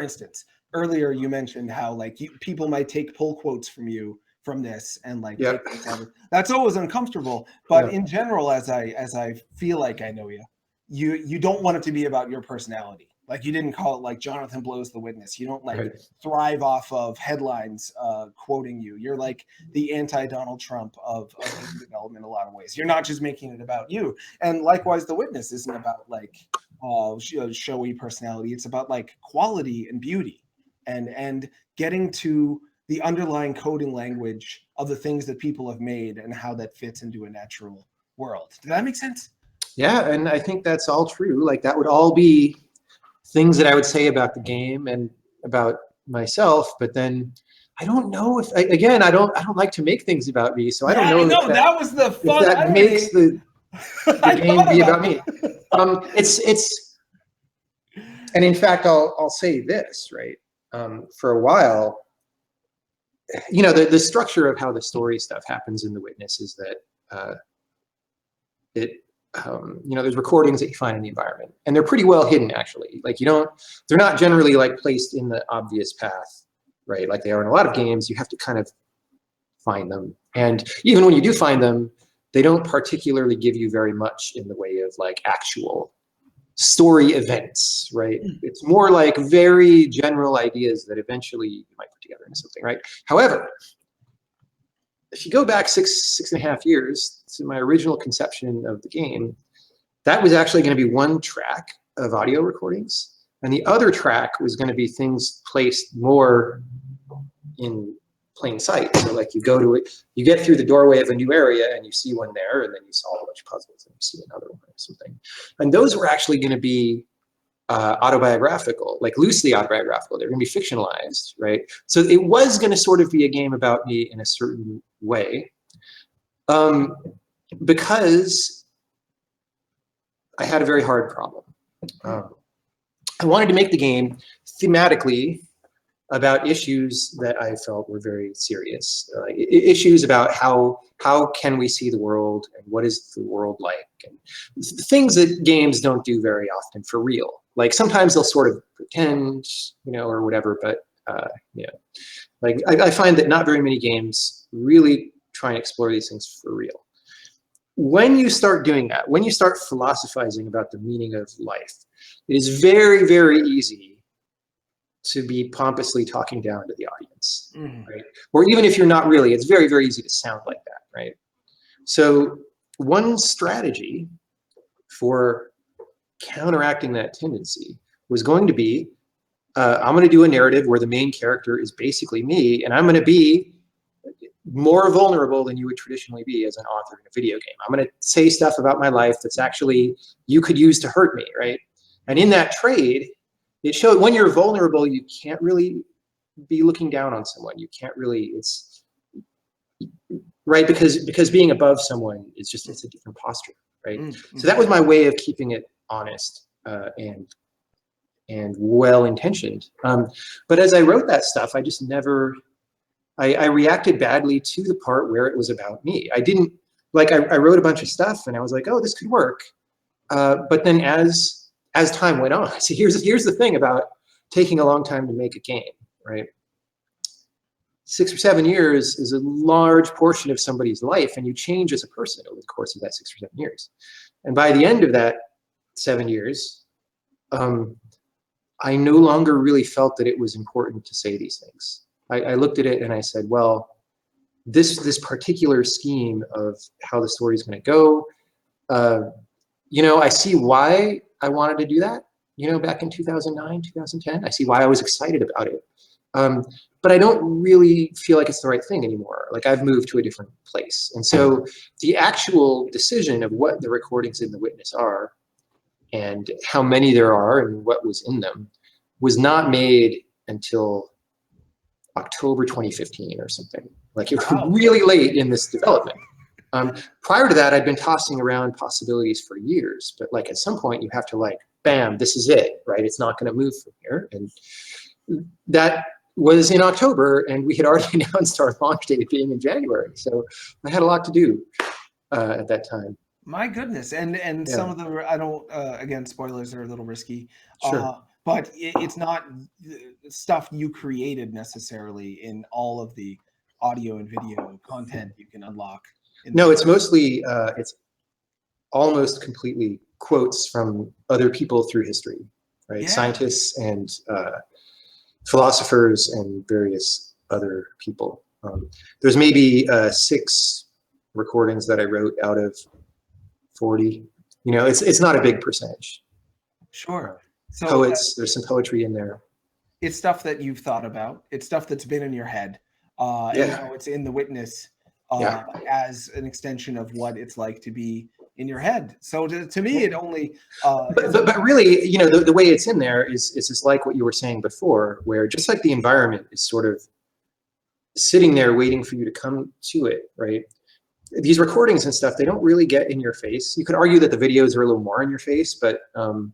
S3: instance, earlier you mentioned how like people might take pull quotes from you from this and like take things out of it. That's always uncomfortable. But in general, as I feel like I know you don't want it to be about your personality. Like you didn't call it like Jonathan Blows the Witness. You don't like thrive off of headlines quoting you. You're like the anti-Donald Trump of game development in a lot of ways. You're not just making it about you. And likewise, The Witness isn't about like showy personality. It's about like quality and beauty and getting to the underlying coding language of the things that people have made and how that fits into a natural world. Did that make sense?
S5: Yeah, and I think that's all true. Like that would all be things that I would say about the game and about myself, but then I don't know if I don't like to make things about me, so I don't know if
S3: that was the fun.
S5: If that makes the game be about me. It's and in fact I'll say this, right? For a while, you know, the structure of how the story stuff happens in The Witness is that you know, there's recordings that you find in the environment, and they're pretty well hidden actually. Like they're not generally like placed in the obvious path, right? Like they are in a lot of games. You have to kind of find them, and even when you do find them, they don't particularly give you very much in the way of like actual story events, right? It's more like very general ideas that eventually you might put together into something, right? However, if you go back six and a half years to my original conception of the game, that was actually going to be one track of audio recordings, and the other track was going to be things placed more in plain sight. So like you go to it, you get through the doorway of a new area and you see one there, and then you solve a bunch of puzzles and you see another one or something. And those were actually going to be autobiographical, like loosely autobiographical. They're going to be fictionalized, right? So it was going to sort of be a game about me in a certain way, because I had a very hard problem. I wanted to make the game thematically about issues that I felt were very serious, issues about how can we see the world and what is the world like, and things that games don't do very often for real. Like sometimes they'll sort of pretend, you know, or whatever, but yeah, like I find that not very many games really try and explore these things for real. When you start doing that, when you start philosophizing about the meaning of life, it is very, very easy to be pompously talking down to the audience, right? Or even if you're not really, it's very, very easy to sound like that, right? So one strategy for counteracting that tendency was going to be, I'm going to do a narrative where the main character is basically me, and I'm going to be more vulnerable than you would traditionally be as an author in a video game. I'm going to say stuff about my life that's actually you could use to hurt me, right? And in that trade, it showed when you're vulnerable, you can't really be looking down on someone. You can't really, it's right, because being above someone is just, it's a different posture, right? So that was my way of keeping it honest and well-intentioned. But as I wrote that stuff, I just never, I reacted badly to the part where it was about me. I didn't, like I wrote a bunch of stuff and I was like, oh, this could work. But then as time went on, see, here's the thing about taking a long time to make a game, right? 6 or 7 years is a large portion of somebody's life, and you change as a person over the course of that 6 or 7 years. And by the end of that 7 years, I no longer really felt that it was important to say these things. I looked at it and I said, well, this particular scheme of how the story is going to go, I see why I wanted to do that, back in 2009, 2010. I see why I was excited about it. But I don't really feel like it's the right thing anymore. Like I've moved to a different place. And so the actual decision of what the recordings in the witness are and how many there are and what was in them was not made until October 2015 or something. Like it was really late in this development. Prior to that, I'd been tossing around possibilities for years, but like at some point you have to like, bam, this is it, right? It's not going to move from here. And that was in October, and we had already announced our launch date being in January. So I had a lot to do at that time.
S3: My goodness, and some of the I don't again, spoilers are a little risky.
S5: Sure.
S3: But it's not stuff you created necessarily in all of the audio and video content you can unlock.
S5: No, it's mostly, it's almost completely quotes from other people through history, right?
S3: Yeah.
S5: Scientists and philosophers and various other people. There's maybe 6 recordings that I wrote out of 40. It's not a big percentage.
S3: Sure. So
S5: Poets, there's some poetry in there.
S3: It's stuff that you've thought about. It's stuff that's been in your head. And it's in the witness as an extension of what it's like to be in your head. So to me, it only.
S5: But really, the way it's in there is just like what you were saying before, where just like the environment is sort of sitting there waiting for you to come to it, right? These recordings and stuff, they don't really get in your face. You could argue that the videos are a little more in your face, but for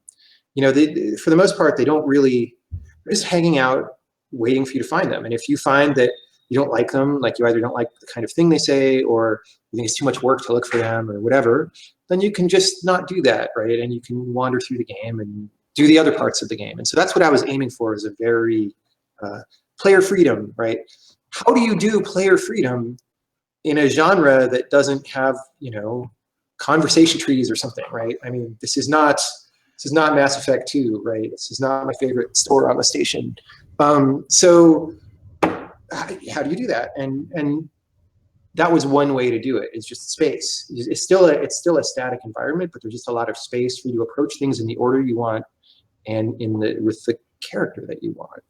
S5: the most part, they don't really. They're just hanging out, waiting for you to find them. And if you find that you don't like them, like you either don't like the kind of thing they say, or you think it's too much work to look for them, or whatever, then you can just not do that, right? And you can wander through the game and do the other parts of the game. And so that's what I was aiming for, is a very player freedom, right? How do you do player freedom in a genre that doesn't have, conversation trees or something, right? I mean, this is not Mass Effect 2, right? This is not my favorite store on the station. So how do you do that? And that was one way to do it. It's just space. It's still a static environment, but there's just a lot of space for you to approach things in the order you want and with the character that you want.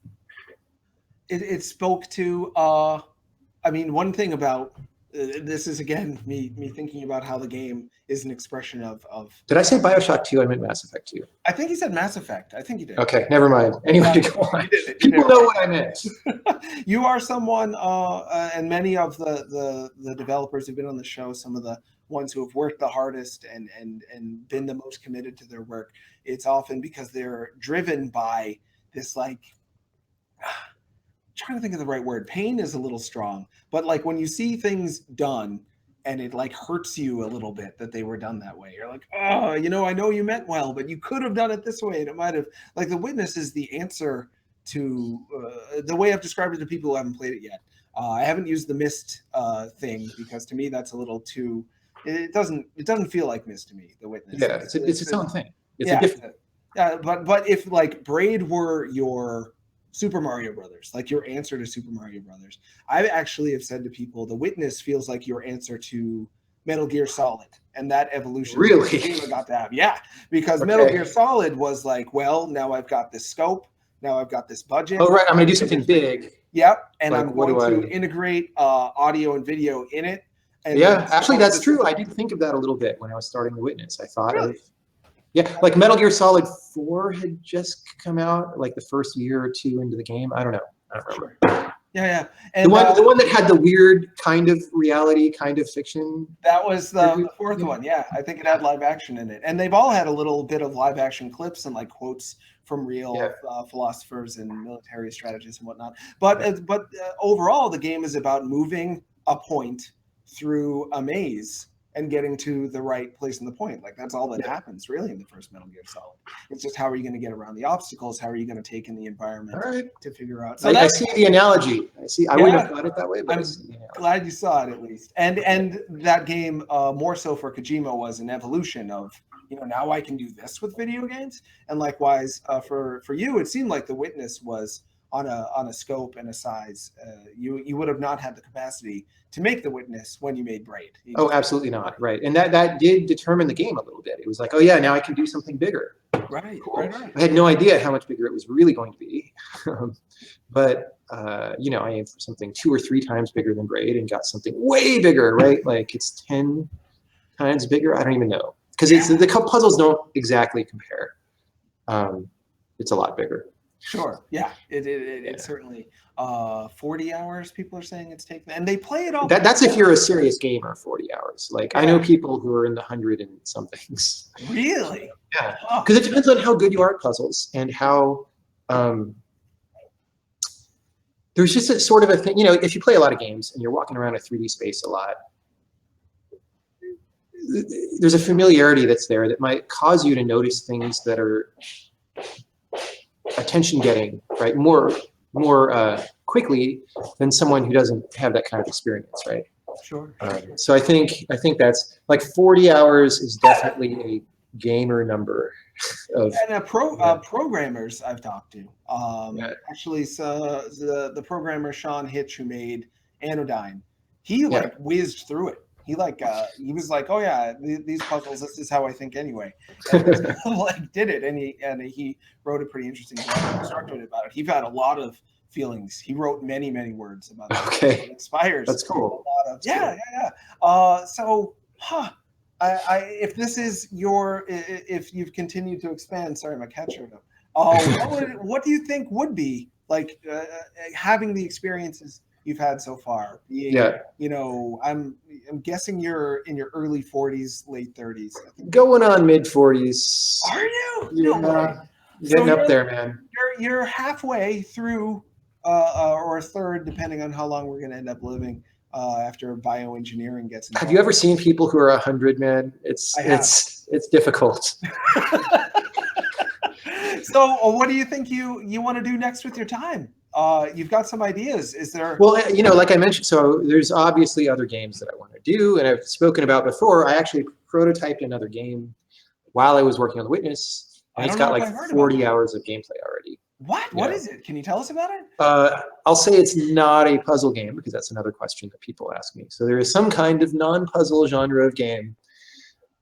S3: It spoke to. One thing about this is again me thinking about how the game is an expression of.
S5: Did I say BioShock 2? I meant Mass Effect 2.
S3: I think you said Mass Effect. I think you did.
S5: Okay, never mind. Anyway, go on. People know what I meant.
S3: You are someone, and many of the developers who've been on the show, some of the ones who have worked the hardest and been the most committed to their work, it's often because they're driven by this trying to think of the right word. Pain is a little strong, but like when you see things done and it like hurts you a little bit that they were done that way, you're like, oh, I know you meant well, but you could have done it this way, and it might have. Like the witness is the answer to the way I've described it to people who haven't played it yet. I haven't used the Myst thing because to me that's a little too. It doesn't feel like Myst to me. The witness.
S5: Yeah, it's its own thing. It's a different.
S3: But if like Braid were your Super Mario Brothers, like your answer to Super Mario Brothers, I actually have said to people, the witness feels like your answer to Metal Gear Solid, and that evolution.
S5: Really?
S3: I got to have, because Metal Gear Solid was like, well, now I've got this scope, now I've got this budget.
S5: Oh right, I'm going to do something big.
S3: Yep, and I'm going to integrate audio and video in it. And
S5: actually, that's true. I did think of that a little bit when I was starting the witness. I thought of. Yeah, like Metal Gear Solid 4 had just come out, like the first year or two into the game. I don't know. I don't remember.
S3: Yeah. And
S5: the one that had the weird kind of reality, kind of fiction.
S3: That was the fourth one. Yeah, I think it had live action in it, and they've all had a little bit of live action clips and like quotes from real philosophers and military strategists and whatnot. But overall, the game is about moving a point through a maze and getting to the right place in the point. Like that's all that happens really in the first Metal Gear Solid. It's just how are you going to get around the obstacles? How are you going to take in the environment to figure out? So
S5: I see the analogy. I wouldn't have thought it that way, but
S3: I'm glad you saw it at least. And that game, more so for Kojima, was an evolution of now I can do this with video games. And likewise, for you, it seemed like The Witness was on a scope and a size. You would have not had the capacity to make The Witness when you made Braid.
S5: Oh, absolutely not. Right. And that did determine the game a little bit. It was like, oh yeah, now I can do something bigger.
S3: Right,
S5: Cool.
S3: right.
S5: I had no idea how much bigger it was really going to be. But I aimed for something 2 or 3 times bigger than Braid and got something way bigger, right? Like it's 10 times bigger. I don't even know. Because the puzzles don't exactly compare. It's a lot bigger.
S3: Sure. Yeah. It's certainly 40 hours. People are saying it's taken, and they play it all.
S5: That's if you're a serious gamer, 40 hours. Like I know people who are in the 100 and somethings.
S3: Really?
S5: Yeah. Because it depends on how good you are at puzzles and how. There's just a sort of a thing, if you play a lot of games and you're walking around a 3D space a lot, there's a familiarity that's there that might cause you to notice things that are attention-getting, right, more quickly than someone who doesn't have that kind of experience, right?
S3: Sure.
S5: So I think that's like 40 hours is definitely a gamer number.
S3: And programmers I've talked to, actually, so the programmer Sean Hitch, who made Anodyne, he whizzed through it. He was like, oh yeah, these puzzles, this is how I think anyway. And did it, and he wrote a pretty interesting blog constructed about it. He had a lot of feelings. He wrote many words about it.
S5: Okay,
S3: it inspires.
S5: That's cool.
S3: A lot of, so, if this is if you've continued to expand, sorry, my cat showed up. What do you think would be like having the experiences you've had so far? I'm guessing you're in your early 40s, late 30s.
S5: Going on mid 40s.
S3: Are you?
S5: Yeah,
S3: no
S5: getting up there, man.
S3: You're halfway through, or a third, depending on how long we're going to end up living. After bioengineering gets involved.
S5: Have you ever seen people who are 100, man? It's difficult.
S3: So what do you think you want to do next with your time? You've got some ideas. Is there?
S5: Well, like I mentioned, so there's obviously other games that I want to do, and I've spoken about before. I actually prototyped another game while I was working on The Witness, and it's got like 40 hours of gameplay already.
S3: What? What is it? Can you tell us about it?
S5: I'll say it's not a puzzle game because that's another question that people ask me. So there is some kind of non-puzzle genre of game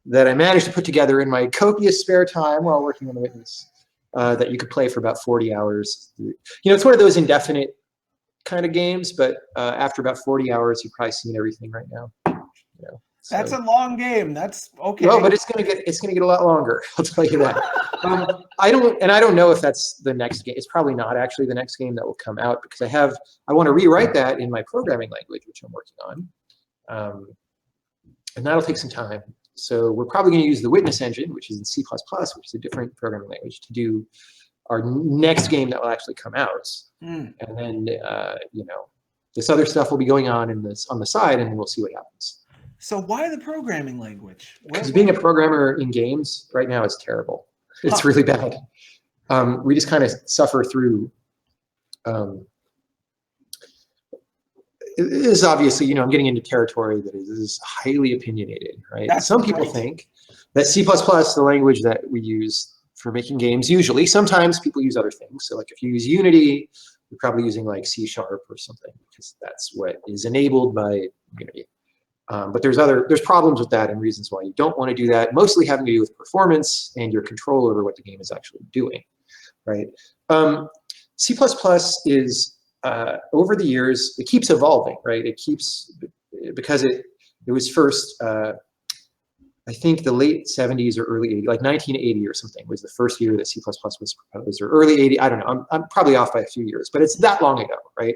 S5: that I managed to put together in my copious spare time while working on The Witness that you could play for about 40 hours. It's one of those indefinite kind of games, but after about 40 hours, you've probably seen everything right now. So.
S3: That's a long game. That's okay.
S5: Well, but it's gonna get a lot longer. I'll tell you that. I don't know if that's the next game. It's probably not actually the next game that will come out because I want to rewrite that in my programming language, which I'm working on, and that'll take some time. So we're probably going to use the Witness engine, which is in C++, which is a different programming language, to do our next game that will actually come out. And then this other stuff will be going on on the side, and then we'll see what happens.
S3: So why the programming language?
S5: Because being a programmer in games right now is terrible. It's really bad. We just kind of suffer through. It is obviously, I'm getting into territory that is highly opinionated, right? Some people think that C++, the language that we use for making games, usually, sometimes people use other things. So like if you use Unity, you're probably using like C# or something because that's what is enabled by Unity. But there's problems with that and reasons why you don't want to do that, mostly having to do with performance and your control over what the game is actually doing, right? C++ is, over the years, it keeps evolving, right? It keeps, because it was first, I think the late 70s or early 80s, like 1980 or something was the first year that C++ was proposed, or early 80s, I don't know, I'm probably off by a few years, but it's that long ago, right?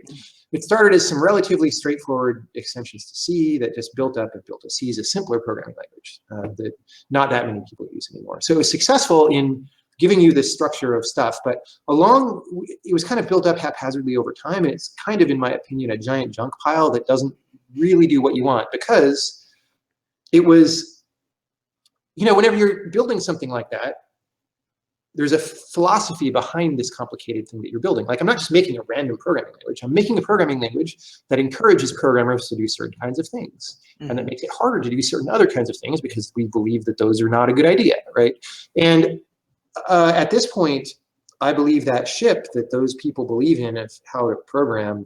S5: It started as some relatively straightforward extensions to C that just built up and built up. C is a simpler programming language that not that many people use anymore. So it was successful in giving you this structure of stuff, but it was kind of built up haphazardly over time, and it's kind of, in my opinion, a giant junk pile that doesn't really do what you want, because it was, whenever you're building something like that, there's a philosophy behind this complicated thing that you're building. Like, I'm not just making a random programming language. I'm making a programming language that encourages programmers to do certain kinds of things, and that makes it harder to do certain other kinds of things because we believe that those are not a good idea, right? And at this point, I believe that ship that those people believe in of how to program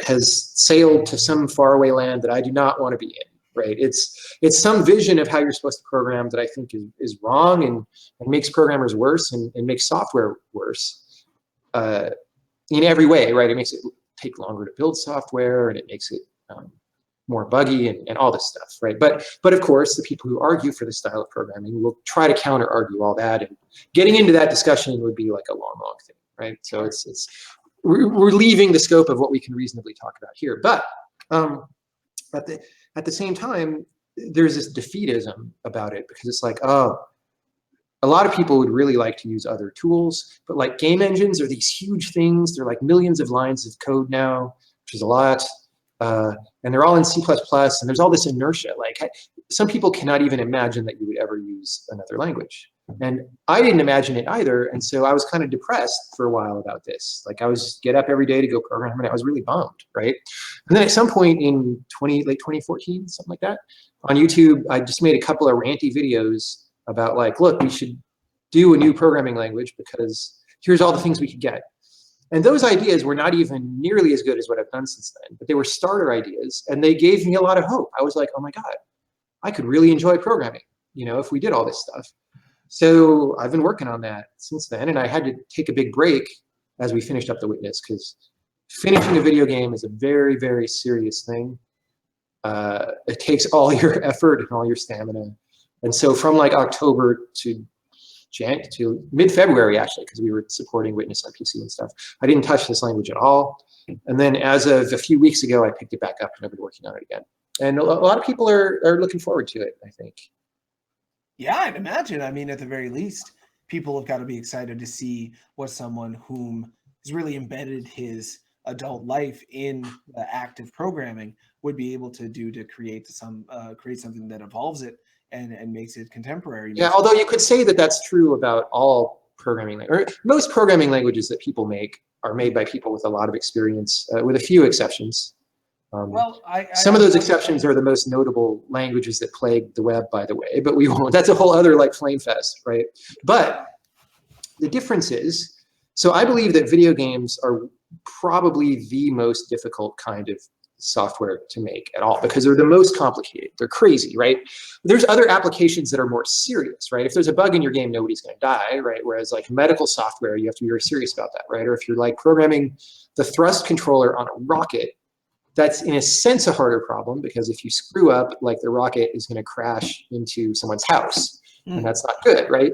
S5: has sailed to some faraway land that I do not want to be in. Right? It's some vision of how you're supposed to program that I think is wrong and makes programmers worse and makes software worse in every way, right? It makes it take longer to build software, and it makes it more buggy and all this stuff, right? But of course, the people who argue for this style of programming will try to counter argue all that, and getting into that discussion would be like a long thing, right? So we're leaving the scope of what we can reasonably talk about here, but at the same time, there's this defeatism about it because it's like, oh, a lot of people would really like to use other tools, but like game engines are these huge things. They're like millions of lines of code now, which is a lot. And they're all in C++, and there's all this inertia. Like, some people cannot even imagine that you would ever use another language. And I didn't imagine it either. And so I was kind of depressed for a while about this. Like, I was get up every day to go program, and I was really bummed, right? And then at some point in late 2014, something like that, on YouTube, I just made a couple of ranty videos about like, look, we should do a new programming language because here's all the things we could get. And those ideas were not even nearly as good as what I've done since then, but they were starter ideas, and they gave me a lot of hope. I was like, oh my God, I could really enjoy programming, if we did all this stuff. So I've been working on that since then, and I had to take a big break as we finished up The Witness, because finishing a video game is a very, very serious thing. It takes all your effort and all your stamina. And so from like October to mid-February, actually, because we were supporting Witness on PC and stuff, I didn't touch this language at all. And then as of a few weeks ago, I picked it back up, and I've been working on it again. And a lot of people are looking forward to it, I think.
S3: Yeah, I'd imagine. I mean, at the very least, people have got to be excited to see what someone whom has really embedded his adult life in the act of programming would be able to do to create something that evolves it and makes it contemporary.
S5: Yeah, although you could say that that's true about all programming, or most programming languages that people make are made by people with a lot of experience, with a few exceptions.
S3: Well,
S5: some of those exceptions are the most notable languages that plagued the web, by the way, but we won't. That's a whole other like flame fest, right? But the difference is, so I believe that video games are probably the most difficult kind of software to make at all, because they're the most complicated. They're crazy, right? There's other applications that are more serious, right? If there's a bug in your game, nobody's going to die, right? Whereas like medical software, you have to be very serious about that, right? Or if you're like programming the thrust controller on a rocket, that's in a sense a harder problem, because if you screw up, like the rocket is going to crash into someone's house, and that's not good, right?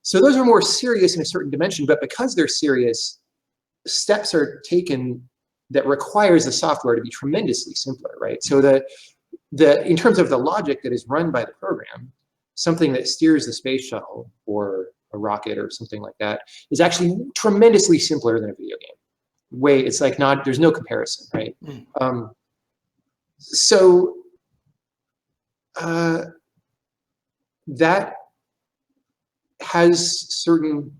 S5: So those are more serious in a certain dimension, but because they're serious, steps are taken that requires the software to be tremendously simpler, right? So in terms of the logic that is run by the program, something that steers the space shuttle or a rocket or something like that is actually tremendously simpler than a video game. It's like there's no comparison, right? So that has certain,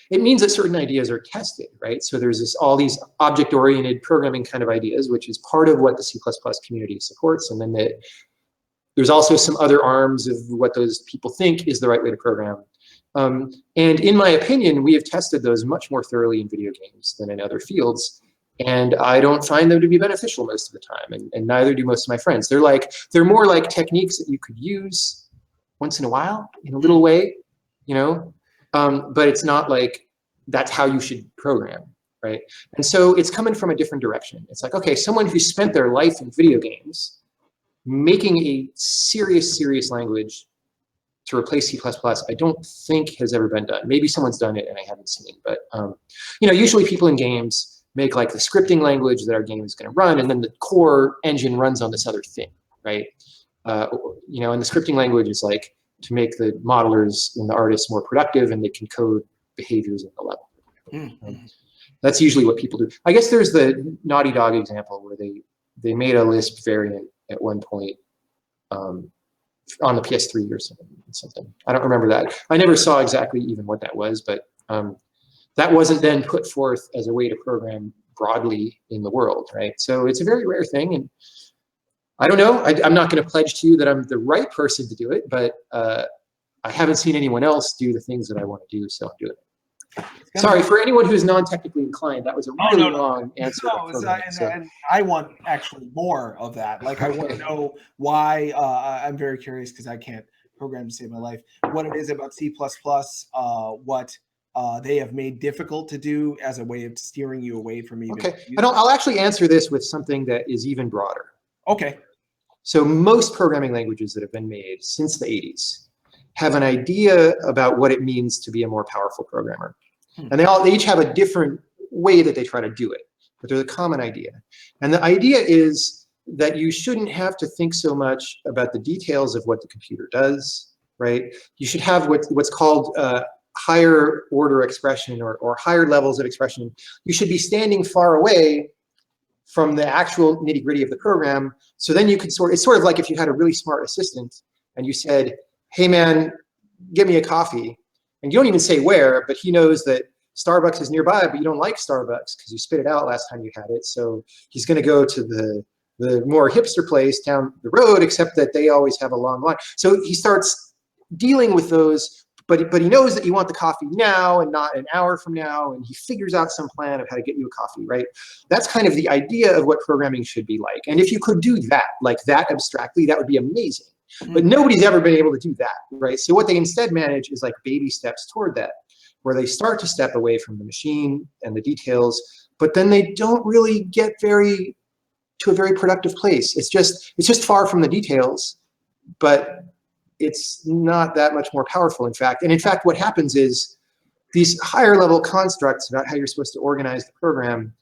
S5: it means that certain ideas are tested, right? So there's all these object-oriented programming kind of ideas, which is part of what the C++ community supports. And then there's also some other arms of what those people think is the right way to program. And in my opinion, we have tested those much more thoroughly in video games than in other fields. And I don't find them to be beneficial most of the time, and neither do most of my friends. They're more like techniques that you could use once in a while in a little way, but it's not like that's how you should program, right? And so it's coming from a different direction. It's like, okay, someone who spent their life in video games making a serious language to replace C++, I don't think has ever been done. Maybe someone's done it and I haven't seen, but usually people in games make like the scripting language that our game is going to run, and then the core engine runs on this other thing, right? And the scripting language is like to make the modelers and the artists more productive, and they can code behaviors in the level. That's usually what people do. I guess there's the Naughty Dog example where they made a Lisp variant at one point on the PS3 or something. something. I don't remember that. I never saw exactly even what that was, but that wasn't then put forth as a way to program broadly in the world, right? So it's a very rare thing, and I don't know. I'm not going to pledge to you that I'm the right person to do it, but I haven't seen anyone else do the things that I want to do, so I'm doing it. Sorry, for anyone who's non-technically inclined, that was a really long answer.
S3: No, and I want actually more of that. Like, I want to know why. I'm very curious because I can't program to save my life. What it is about C++, what they have made difficult to do as a way of steering you away from even.
S5: Okay, I'll actually answer this with something that is even broader.
S3: Okay.
S5: So most programming languages that have been made since the 80s have an idea about what it means to be a more powerful programmer. And they each have a different way that they try to do it, but there's a common idea. And the idea is that you shouldn't have to think so much about the details of what the computer does, right? You should have what's called higher order expression or higher levels of expression. You should be standing far away from the actual nitty-gritty of the program. So then you could it's sort of like if you had a really smart assistant and you said, hey man, get me a coffee. And you don't even say where, but he knows that Starbucks is nearby, but you don't like Starbucks because you spit it out last time you had it. So he's going to go to the more hipster place down the road, except that they always have a long line. So he starts dealing with those, but he knows that you want the coffee now and not an hour from now, and he figures out some plan of how to get you a coffee, right? That's kind of the idea of what programming should be like. And if you could do that, like that abstractly, that would be amazing. But nobody's ever been able to do that, right? So what they instead manage is like baby steps toward that, where they start to step away from the machine and the details, but then they don't really get to a very productive place. It's just far from the details, but it's not that much more powerful, in fact. And in fact, what happens is these higher level constructs about how you're supposed to organize the program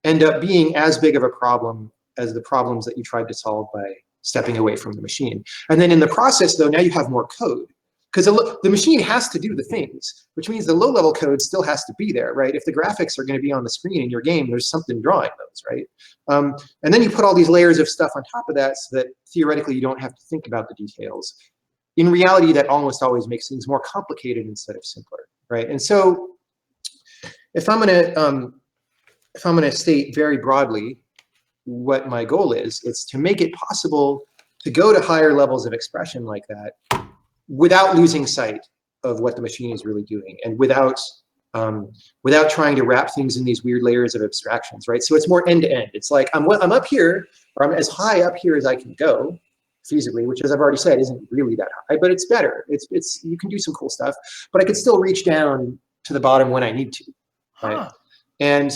S5: end up being as big of a problem as the problems that you tried to solve by stepping away from the machine. And then in the process, though, now you have more code. Because the machine has to do the things, which means the low-level code still has to be there, right? If the graphics are going to be on the screen in your game, there's something drawing those, right? And then you put all these layers of stuff on top of that so that theoretically you don't have to think about the details. In reality, that almost always makes things more complicated instead of simpler, right? And so if I'm going to state very broadly what my goal is, it's to make it possible to go to higher levels of expression like that without losing sight of what the machine is really doing, and without trying to wrap things in these weird layers of abstractions, right? So it's more end-to-end. It's like I'm up here, or I'm as high up here as I can go feasibly, which, as I've already said, isn't really that high, but it's better. It's you can do some cool stuff, but I could still reach down to the bottom when I need to, right? And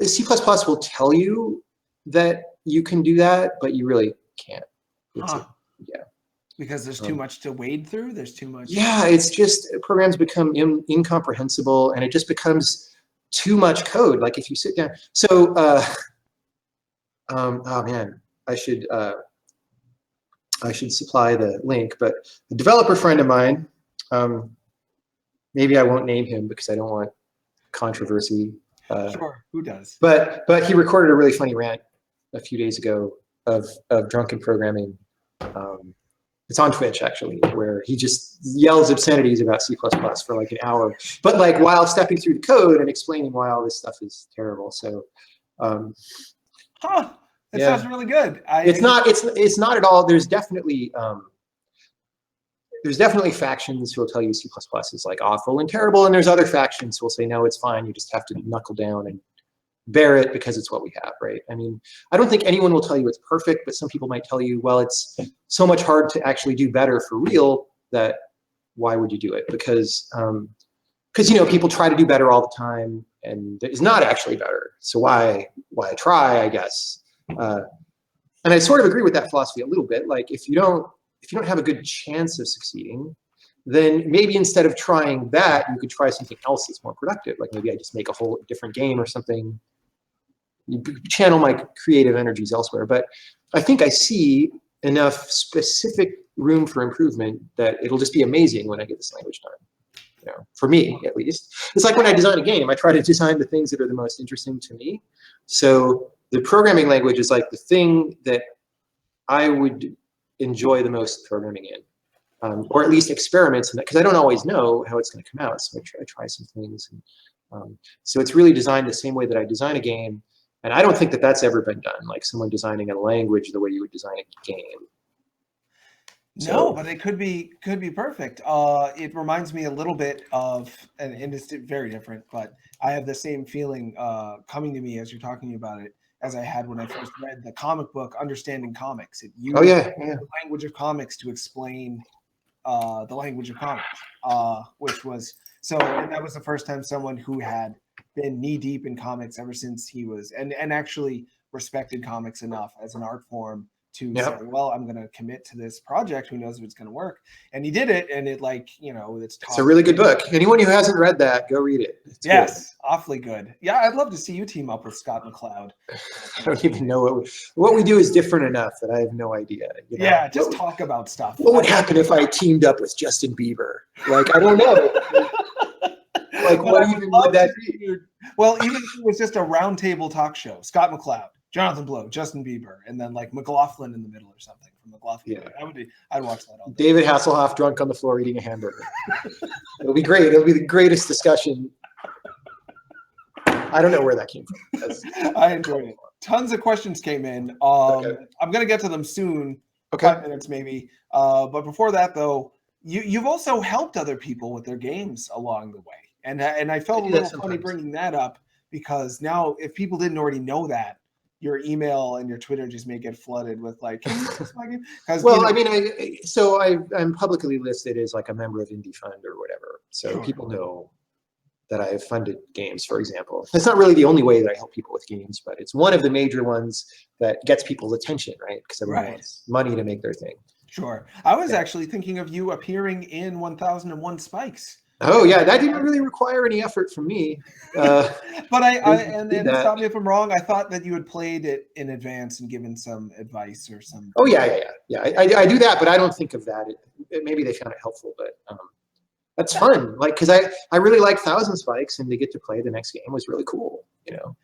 S5: C++ will tell you that you can do that, but you really can't. Yeah.
S3: Because there's too much to wade through. There's too much.
S5: Yeah, it's just programs become incomprehensible, and it just becomes too much code. Like if you sit down. So, oh man, I should supply the link. But a developer friend of mine, maybe I won't name him because I don't want controversy.
S3: Sure, who does?
S5: But he recorded a really funny rant a few days ago of drunken programming. It's on Twitch, actually, where he just yells obscenities about C++ for like an hour, but like while stepping through the code and explaining why all this stuff is terrible. So,
S3: that sounds really good.
S5: It's not at all. There's definitely factions who will tell you C++ is like awful and terrible, and there's other factions who will say no, it's fine. You just have to knuckle down and bear it because it's what we have, right? I mean, I don't think anyone will tell you it's perfect, but some people might tell you, well, it's so much hard to actually do better for real that why would you do it? Because people try to do better all the time, and it is not actually better. So why try, I guess. And I sort of agree with that philosophy a little bit. Like if you don't have a good chance of succeeding, then maybe instead of trying that, you could try something else that's more productive. Like maybe I just make a whole different game or something. You channel my creative energies elsewhere. But I think I see enough specific room for improvement that it'll just be amazing when I get this language done. For me, at least. It's like when I design a game, I try to design the things that are the most interesting to me. So the programming language is like the thing that I would enjoy the most programming in. or at least experiments in that, because I don't always know how it's going to come out. So I try some things. And, so it's really designed the same way that I design a game. And I don't think that that's ever been done, like someone designing a language the way you would design a game.
S3: No, but it could be perfect. It reminds me a little bit of, and it's very different, but I have the same feeling coming to me as you're talking about it as I had when I first read the comic book, Understanding Comics. It used the language of comics to explain the language of comics, which was and that was the first time someone who had been knee deep in comics ever since he was, and actually respected comics enough as an art form to say, well, I'm going to commit to this project. Who knows if it's going to work? And he did it. And it it's
S5: a really good book. Anyone who hasn't read that, go read it. It's
S3: good. Awfully good. Yeah. I'd love to see you team up with Scott McCloud.
S5: I don't even know what we do is different enough that I have no idea. You know?
S3: Yeah. Just talk about stuff.
S5: What would happen if I teamed up with Justin Bieber? Like, I don't know. Like, what even would that be?
S3: Well, even if it was just a roundtable talk show, Scott McCloud, Jonathan Blow, Justin Bieber, and then like McLaughlin in the middle or something from McLaughlin. Yeah. I'd watch that all day.
S5: David Hasselhoff drunk on the floor eating a hamburger. It'll be great. It'll be the greatest discussion. I don't know where that came from.
S3: I enjoyed it. Tons of questions came in. I'm going to get to them soon. 5 minutes maybe. But before that, though, you've also helped other people with their games along the way. And I felt a little funny bringing that up because now if people didn't already know that, your email and your Twitter just may get flooded with like, can you use my game?
S5: Well, I mean, I'm publicly listed as like a member of Indie Fund or whatever. So people know that I have funded games, for example. That's not really the only way that I help people with games, but it's one of the major ones that gets people's attention, right? Because everyone wants money to make their thing.
S3: Sure. I was actually thinking of you appearing in 1001 Spikes.
S5: Oh yeah, that didn't really require any effort from me.
S3: But and stop me if I'm wrong. I thought that you had played it in advance and given some advice or some.
S5: Oh yeah. I do that, but I don't think of that. Maybe they found it helpful, but that's fun. Like, because I really like Thousand Spikes, and to get to play the next game was really cool. You know,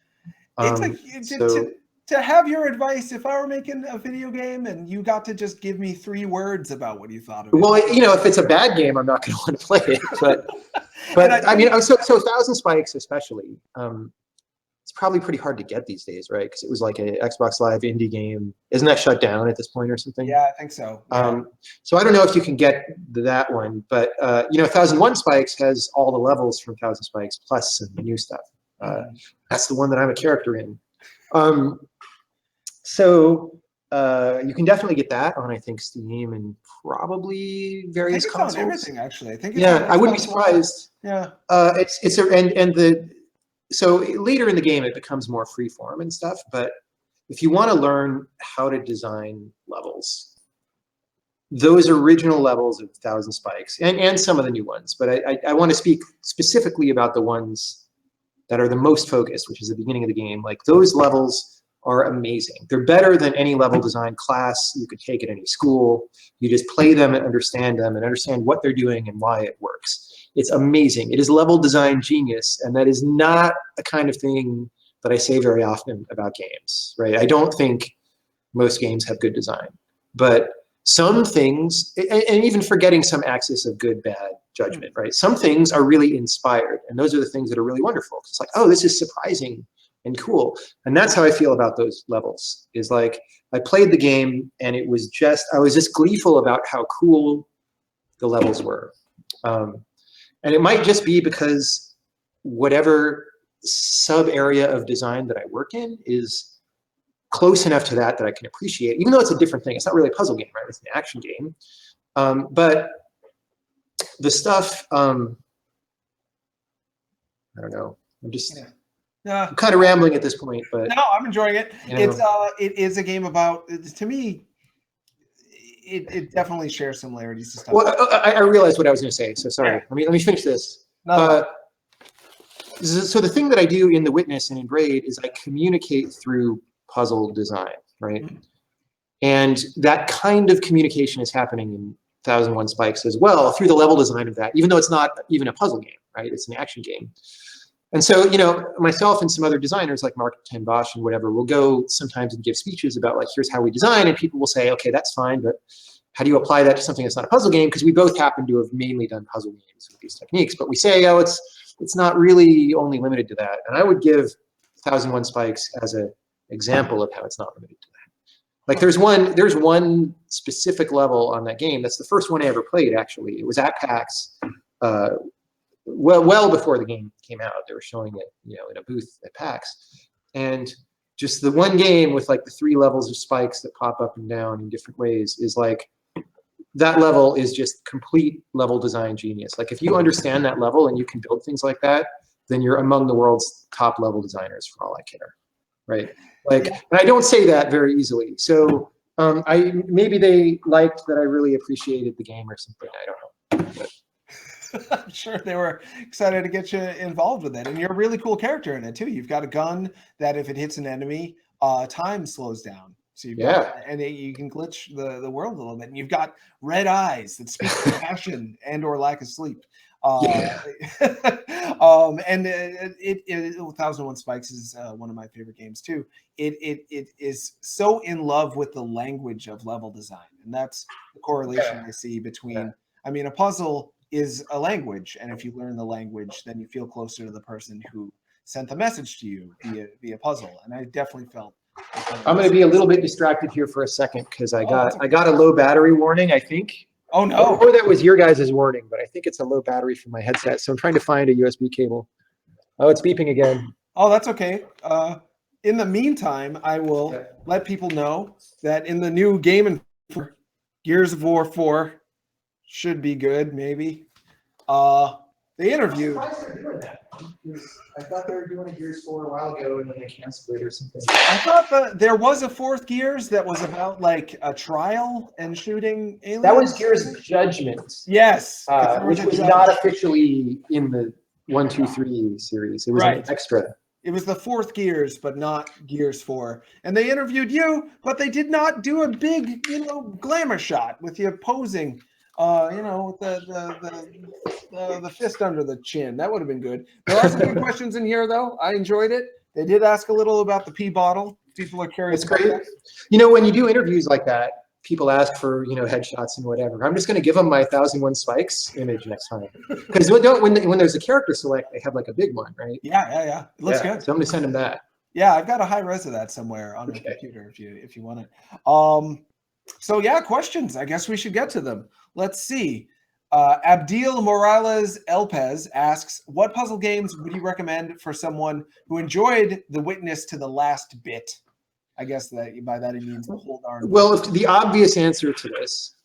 S3: it's like to have your advice. If I were making a video game and you got to just give me 3 words about what you thought of it.
S5: Well, you know, if it's a bad game, I'm not going to want to play it. But I mean, so Thousand Spikes especially, it's probably pretty hard to get these days, right? Because it was like an Xbox Live indie game. Isn't that shut down at this point or something?
S3: Yeah, I think so. Yeah.
S5: So I don't know if you can get that one, but you know, 1001 Spikes has all the levels from Thousand Spikes plus some new stuff. That's the one that I'm a character in. So you can definitely get that on, I think, Steam and probably various consoles.
S3: On everything, actually. I think.
S5: I wouldn't be surprised.
S3: Yeah.
S5: So later in the game it becomes more freeform and stuff. But if you want to learn how to design levels, those original levels of Thousand Spikes and some of the new ones, but I want to speak specifically about the ones that are the most focused, which is the beginning of the game. Like, those levels are amazing. They're better than any level design class you could take at any school. You just play them and understand what they're doing and why it works. It's amazing. It is level design genius, and that is not a kind of thing that I say very often about games, right? I don't think most games have good design, but some things, and even forgetting some axis of good, bad judgment, right? Some things are really inspired, and those are the things that are really wonderful. It's like, oh, this is surprising and cool. And that's how I feel about those levels, is like, I played the game and I was just gleeful about how cool the levels were. And it might just be because whatever sub area of design that I work in is close enough to that I can appreciate, even though it's a different thing. It's not really a puzzle game, right? It's an action game. But the stuff, I don't know. I'm kind of rambling at this point, but
S3: no, I'm enjoying it. It is a game about, to me, it definitely shares similarities to stuff.
S5: Well, I realized what I was going to say, so sorry. Yeah. Let me finish this. So the thing that I do in The Witness and in Braid is I communicate through puzzle design, right? Mm-hmm. And that kind of communication is happening in 1001 Spikes as well, through the level design of that, even though it's not even a puzzle game, right? It's an action game. And so, you know, myself and some other designers like Mark Ten Bosch and whatever will go sometimes and give speeches about, like, here's how we design, and people will say, okay, that's fine, but how do you apply that to something that's not a puzzle game? Because we both happen to have mainly done puzzle games with these techniques, but we say, oh, it's not really only limited to that. And I would give 1001 Spikes as an example of how it's not limited to that. Like there's one specific level on that game. That's the first one I ever played, actually. It was at PAX, well before the game came out. They were showing it, in a booth at PAX. And just the one game with like the 3 levels of spikes that pop up and down in different ways is like, that level is just complete level design genius. Like if you understand that level and you can build things like that, then you're among the world's top level designers for all I care, right? Like, and I don't say that very easily. So maybe they liked that I really appreciated the game or something. I don't know. But
S3: I'm sure they were excited to get you involved with it. And you're a really cool character in it too. You've got a gun that if it hits an enemy, time slows down. So you've got, and you can glitch the world a little bit. And you've got red eyes that speak to passion and or lack of sleep. And 1001 Spikes is one of my favorite games too. It is so in love with the language of level design. And that's the correlation I see between, I mean, a puzzle is a language. And if you learn the language, then you feel closer to the person who sent the message to you via puzzle. And I definitely felt.
S5: I'm going to be a little bit distracted here for a second because I got a low battery warning, I think.
S3: Oh no!
S5: Or that was your guys' warning, but I think it's a low battery from my headset. So I'm trying to find a USB cable. Oh, it's beeping again.
S3: Oh, that's okay. In the meantime, I will let people know that in the new Game and Gears of War 4 should be good, maybe. They interviewed.
S5: I thought they were doing a Gears 4 a while ago and then they canceled it or something.
S3: I thought there was a 4th Gears that was about like a trial and shooting aliens.
S5: That was Gears Judgment.
S3: Yes.
S5: Which was not officially in the 1, 2, 3 series. It was an extra.
S3: It was the 4th Gears, but not Gears 4. And they interviewed you, but they did not do a big, glamour shot with you posing. With the fist under the chin. That would have been good. There are some good questions in here, though. I enjoyed it. They did ask a little about the pee bottle. People are curious.
S5: That's great. When you do interviews like that, people ask for headshots and whatever. I'm just going to give them my 1001 Spikes image next time. Because when there's a character select, they have like a big one, right?
S3: Yeah. It looks good.
S5: So I'm going to send them that.
S3: Yeah, I've got a high res of that somewhere on my computer if you want it. So yeah, questions. I guess we should get to them. Let's see. Abdil Morales Elpez asks, what puzzle games would you recommend for someone who enjoyed The Witness to the last bit? I guess that by that he means the whole darn.
S5: Well, the obvious answer to this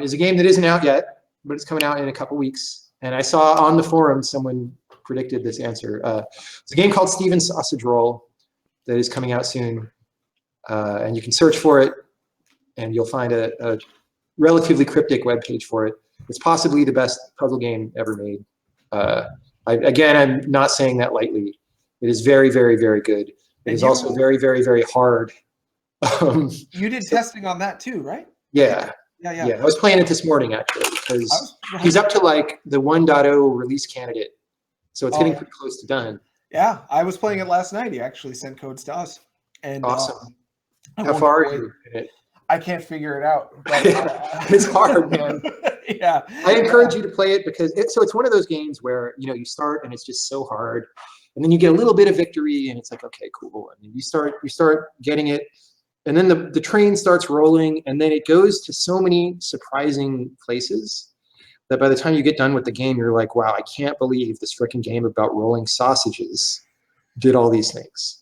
S5: is a game that isn't out yet, but it's coming out in a couple weeks. And I saw on the forum someone predicted this answer. It's a game called Steven's Sausage Roll that is coming out soon. And you can search for it, and you'll find a relatively cryptic webpage for it. It's possibly the best puzzle game ever made. I'm not saying that lightly. It is very, very, very good. It is also very, very, very hard.
S3: You did testing on that too, right?
S5: Yeah. I was playing it this morning, actually, because he's up to like the 1.0 release candidate. So it's getting pretty close to done.
S3: Yeah, I was playing it last night. He actually sent codes to us. And
S5: awesome. How far are you in it?
S3: I can't figure it out. But,
S5: it's hard, man.
S3: Yeah.
S5: I encourage you to play it because it's one of those games where you start and it's just so hard, and then you get a little bit of victory and it's like, okay, cool. And then you start getting it, and then the train starts rolling, and then it goes to so many surprising places that by the time you get done with the game, you're like, wow, I can't believe this freaking game about rolling sausages did all these things.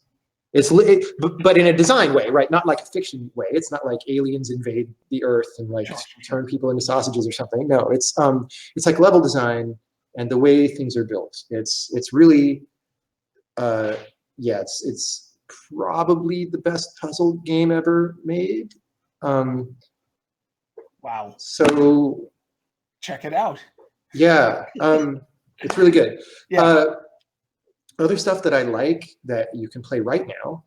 S5: But in a design way, right? Not like a fiction way. It's not like aliens invade the Earth and like turn people into sausages or something. No, it's like level design and the way things are built. It's really, it's probably the best puzzle game ever made.
S3: Wow.
S5: So
S3: check it out.
S5: Yeah, it's really good.
S3: Yeah.
S5: Other stuff that I like that you can play right now,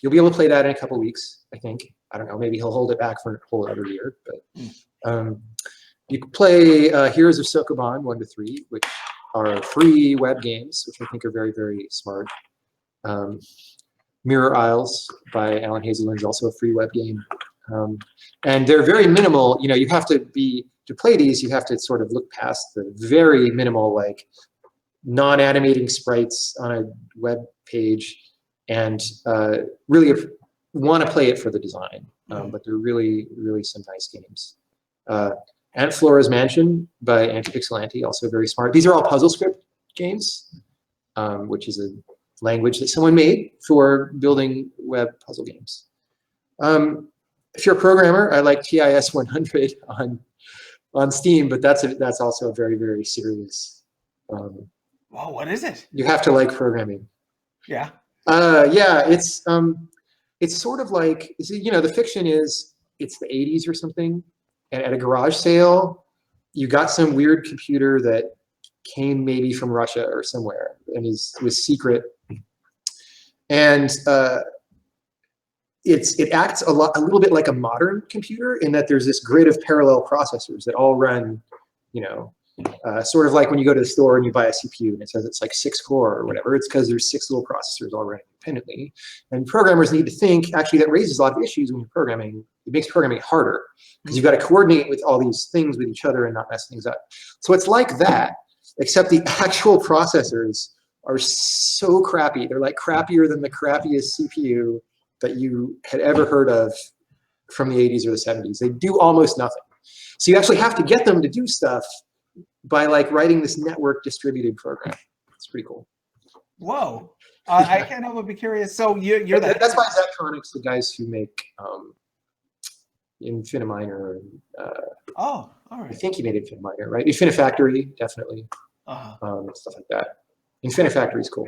S5: you'll be able to play that in a couple weeks, I think. I don't know, maybe he'll hold it back for a whole other year. But you can play Heroes of Sokoban 1 to 3, which are free web games, which I think are very, very smart. Mirror Isles by Alan Hazelden is also a free web game. And they're very minimal. You know, you have to to play these, you have to sort of look past the very minimal, like non-animating sprites on a web page and really want to play it for the design. But they're really, really some nice games. Ant Flora's Mansion by Antipixelanti, also very smart. These are all puzzle script games, which is a language that someone made for building web puzzle games. If you're a programmer, I like TIS 100 on Steam, but that's also a very, very serious.
S3: Whoa, what is it?
S5: You have to like programming.
S3: Yeah.
S5: Yeah, it's sort of like, you know, the fiction is it's the 80s or something, and at a garage sale, you got some weird computer that came maybe from Russia or somewhere and was secret, and it acts a little bit like a modern computer in that there's this grid of parallel processors that all run, you know, sort of like when you go to the store and you buy a CPU and it says it's like 6-core or whatever. It's because there's 6 little processors all running independently. And programmers need to think, actually that raises a lot of issues when you're programming. It makes programming harder because you've got to coordinate with all these things with each other and not mess things up. So it's like that, except the actual processors are so crappy. They're like crappier than the crappiest CPU that you had ever heard of from the 80s or the 70s. They do almost nothing. So you actually have to get them to do stuff by like writing this network distributed program. It's pretty cool.
S3: Whoa. I can't help but be curious. So you're
S5: that's by Zeptronics, the guys who make Infiniminer.
S3: Oh, all right.
S5: I think he made Infiniminer, right? Infinifactory, definitely. Stuff like that. Infinifactory is cool.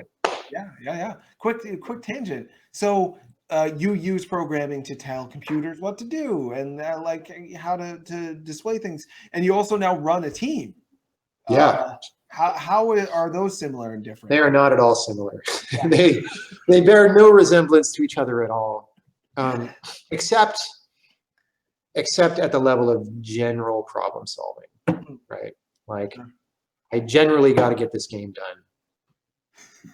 S3: Yeah. Quick tangent. So you use programming to tell computers what to do and like how to display things, and you also now run a team.
S5: Yeah.
S3: How are those similar and different?
S5: They are not at all similar.
S3: Yeah.
S5: they bear no resemblance to each other at all, except at the level of general problem solving, right? Like, I generally got to get this game done.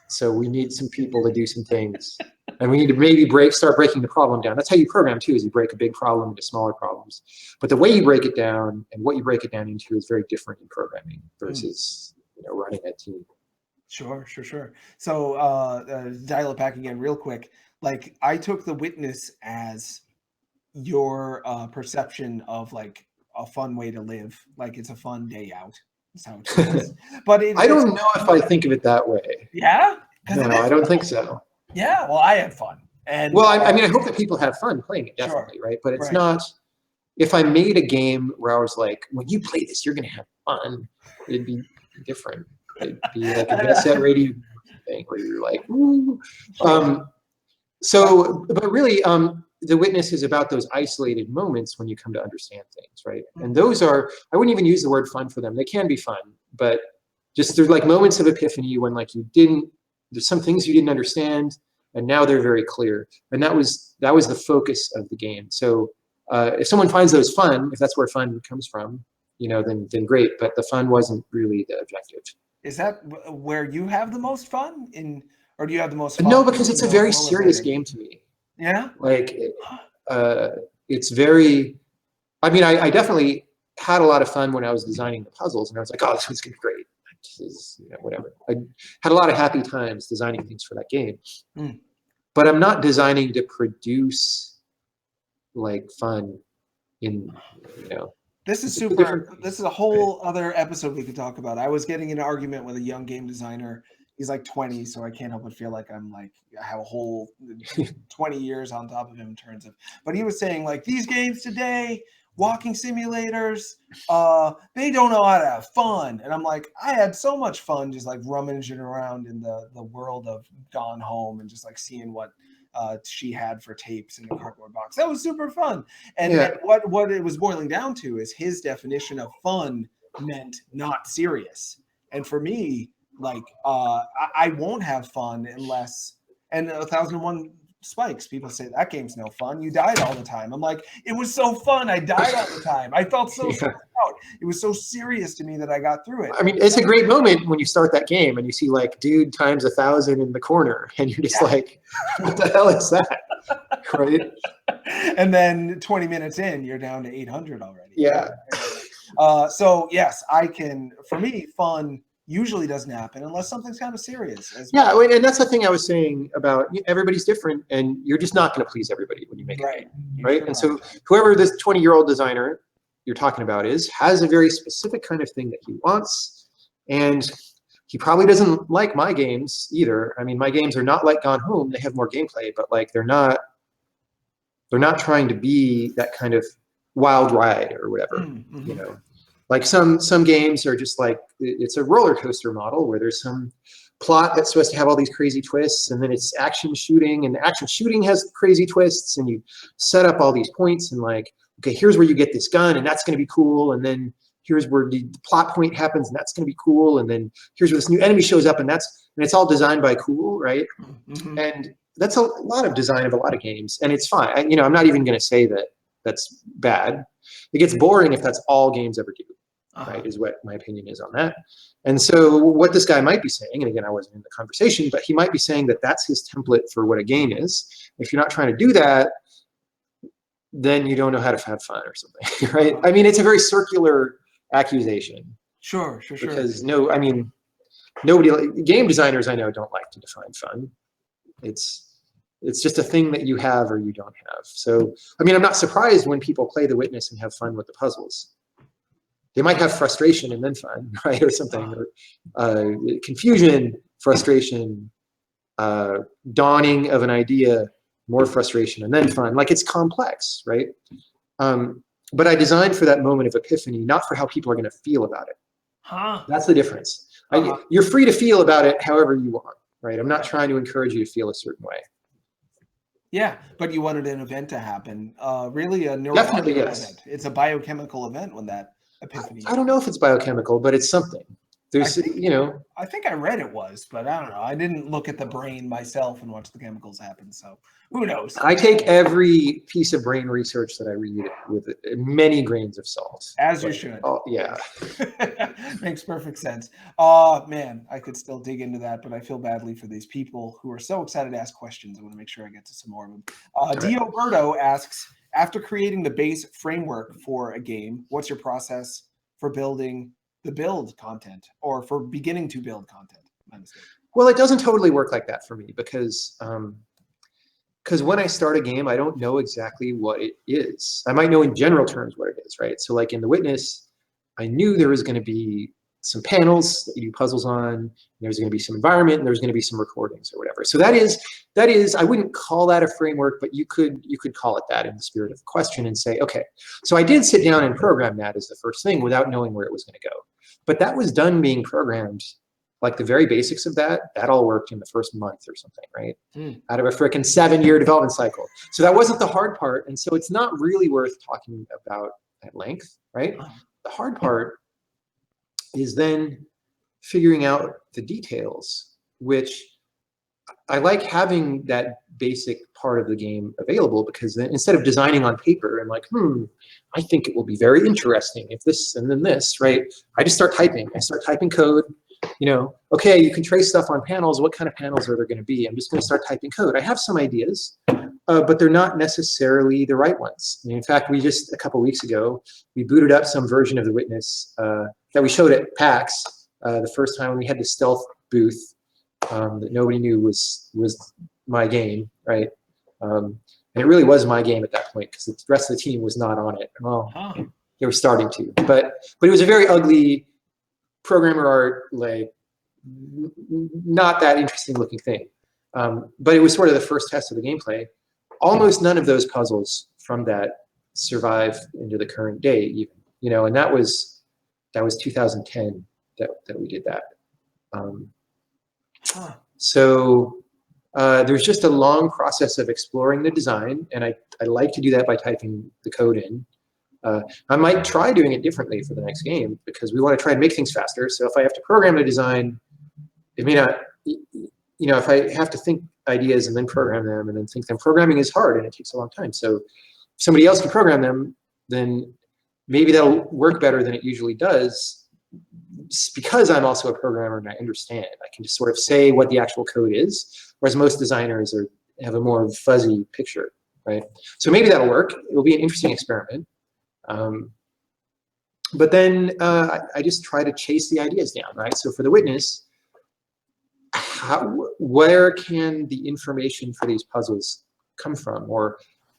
S5: So we need some people to do some things. And we need to maybe start breaking the problem down. That's how you program too, is you break a big problem into smaller problems. But the way you break it down and what you break it down into is very different in programming versus running a team.
S3: Sure. So dial it back again real quick. Like, I took The Witness as your perception of like a fun way to live. Like, it's a fun day out. That's how it is. But
S5: I don't know if I think of it that way.
S3: Yeah?
S5: No, I don't think so.
S3: Yeah, well, I had fun. And
S5: well, I mean, I hope that people have fun playing it, definitely, right? But it's not, if I made a game where I was like, when you play this, you're going to have fun, it'd be different. It'd be like a Jet Set Radio thing where you're like, ooh. But really, The Witness is about those isolated moments when you come to understand things, right? And those are, I wouldn't even use the word fun for them. They can be fun, but just there's like moments of epiphany when like there's some things you didn't understand, and now they're very clear. And that was the focus of the game. So if someone finds those fun, if that's where fun comes from, then great. But the fun wasn't really the objective.
S3: Is that where you have the most fun or do you have the most fun?
S5: No, because it's a very serious game to me.
S3: Yeah.
S5: Like it's very. I mean, I definitely had a lot of fun when I was designing the puzzles, and I was like, oh, this one's gonna be great. Is whatever. I had a lot of happy times designing things for that game, but I'm not designing to produce like fun in
S3: This is super. This is a whole other episode we could talk about. I was getting in an argument with a young game designer. He's like 20, so I can't help but feel like I have a whole 20 years on top of him in terms of. But he was saying like these games today, walking simulators, they don't know how to have fun. And I'm like, I had so much fun just like rummaging around in the world of Gone Home and just like seeing what she had for tapes in the cardboard box. That was super fun. And what it was boiling down to is his definition of fun meant not serious. And for me, like I won't have fun unless, and 1001 Spikes, people say that game's no fun. You died all the time. I'm like, it was so fun. I died all the time. I felt so stressed out. It was so serious to me that I got through it.
S5: I mean, it's a great moment when you start that game and you see like dude times 1,000 in the corner, and you're just like, what the hell is that? Right?
S3: And then 20 minutes in, you're down to 800 already.
S5: Yeah.
S3: So yes, for me, fun usually doesn't happen unless something's kind of serious.
S5: Yeah, and that's the thing I was saying about everybody's different, and you're just not going to please everybody when you make a game, right? And so whoever this 20-year-old designer you're talking about has a very specific kind of thing that he wants, and he probably doesn't like my games either. I mean, my games are not like Gone Home. They have more gameplay, but like they're not trying to be that kind of wild ride or whatever, you know. Like some games are just like, it's a roller coaster model where there's some plot that's supposed to have all these crazy twists, and then it's action shooting, and the action shooting has crazy twists, and you set up all these points and like, okay, here's where you get this gun, and that's going to be cool, and then here's where the plot point happens, and that's going to be cool, and then here's where this new enemy shows up, and it's all designed by cool, right? And that's a lot of design of a lot of games, and it's fine. I'm not even going to say that that's bad. It gets boring if that's all games ever do, right, is what my opinion is on that. And so what this guy might be saying, and again, I wasn't in the conversation, but he might be saying that that's his template for what a game is. If you're not trying to do that, then you don't know how to have fun or something, right? I mean, it's a very circular accusation.
S3: Sure.
S5: Because nobody, game designers I know don't like to define fun. It's just a thing that you have or you don't have. So, I mean, I'm not surprised when people play The Witness and have fun with the puzzles. They might have frustration and then fun, right, or something, or confusion, frustration, dawning of an idea, more frustration, and then fun. Like, it's complex, right? But I designed for that moment of epiphany, not for how people are going to feel about it. That's the difference. You're free to feel about it however you want, right? I'm not trying to encourage you to feel a certain way.
S3: Yeah, but you wanted an event to happen. Really a neurological event. It's a biochemical event when that epiphany.
S5: I don't know if it's biochemical, but it's something. There's,
S3: I think I read it was, but I don't know. I didn't look at the brain myself and watch the chemicals happen, so who knows?
S5: I take every piece of brain research that I read with many grains of salt.
S3: As you should.
S5: Oh, yeah.
S3: Makes perfect sense. Man, I could still dig into that, but I feel badly for these people who are so excited to ask questions. I want to make sure I get to some more of them. Dioberto asks, after creating the base framework for a game, what's your process for building the build content or for beginning to build content? My mistake.
S5: Well, it doesn't totally work like that for me because when I start a game, I don't know exactly what it is. I might know in general terms what it is, right? So like in The Witness, I knew there was going to be some panels that you do puzzles on, there's going to be some environment, and there's going to be some recordings or whatever. So that is, I wouldn't call that a framework, but you could call it that in the spirit of the question and say, okay, so I did sit down and program that as the first thing without knowing where it was going to go. But that was done being programmed. Like the very basics of that all worked in the first month or something, right? Out of a frickin' 7-year development cycle. So that wasn't the hard part. And so it's not really worth talking about at length, right? The hard part is then figuring out the details, which I like having that basic part of the game available because then instead of designing on paper and like, I think it will be very interesting if this and then this, right? I just start typing. I start typing code. Okay, you can trace stuff on panels. What kind of panels are there going to be? I'm just going to start typing code. I have some ideas, but they're not necessarily the right ones. In fact, we just, a couple weeks ago, we booted up some version of The Witness that we showed at PAX the first time when we had the stealth booth that nobody knew was my game, right? And it really was my game at that point because the rest of the team was not on it. Well, they were starting to, but it was a very ugly programmer art, like not that interesting looking thing. But it was sort of the first test of the gameplay. Almost none of those puzzles from that survive into the current day, even, and that was 2010 that we did that. So there's just a long process of exploring the design, and I like to do that by typing the code in. I might try doing it differently for the next game because we want to try and make things faster. So if I have to program a design, it may not, if I have to think ideas and then program them and then think them, programming is hard and it takes a long time. So if somebody else can program them, then maybe that'll work better than it usually does because I'm also a programmer and I understand. I can just sort of say what the actual code is, whereas most designers have a more fuzzy picture. right? So maybe that'll work. It'll be an interesting experiment. But then I just try to chase the ideas down, right? So for the witness, where can the information for these puzzles come from? Or,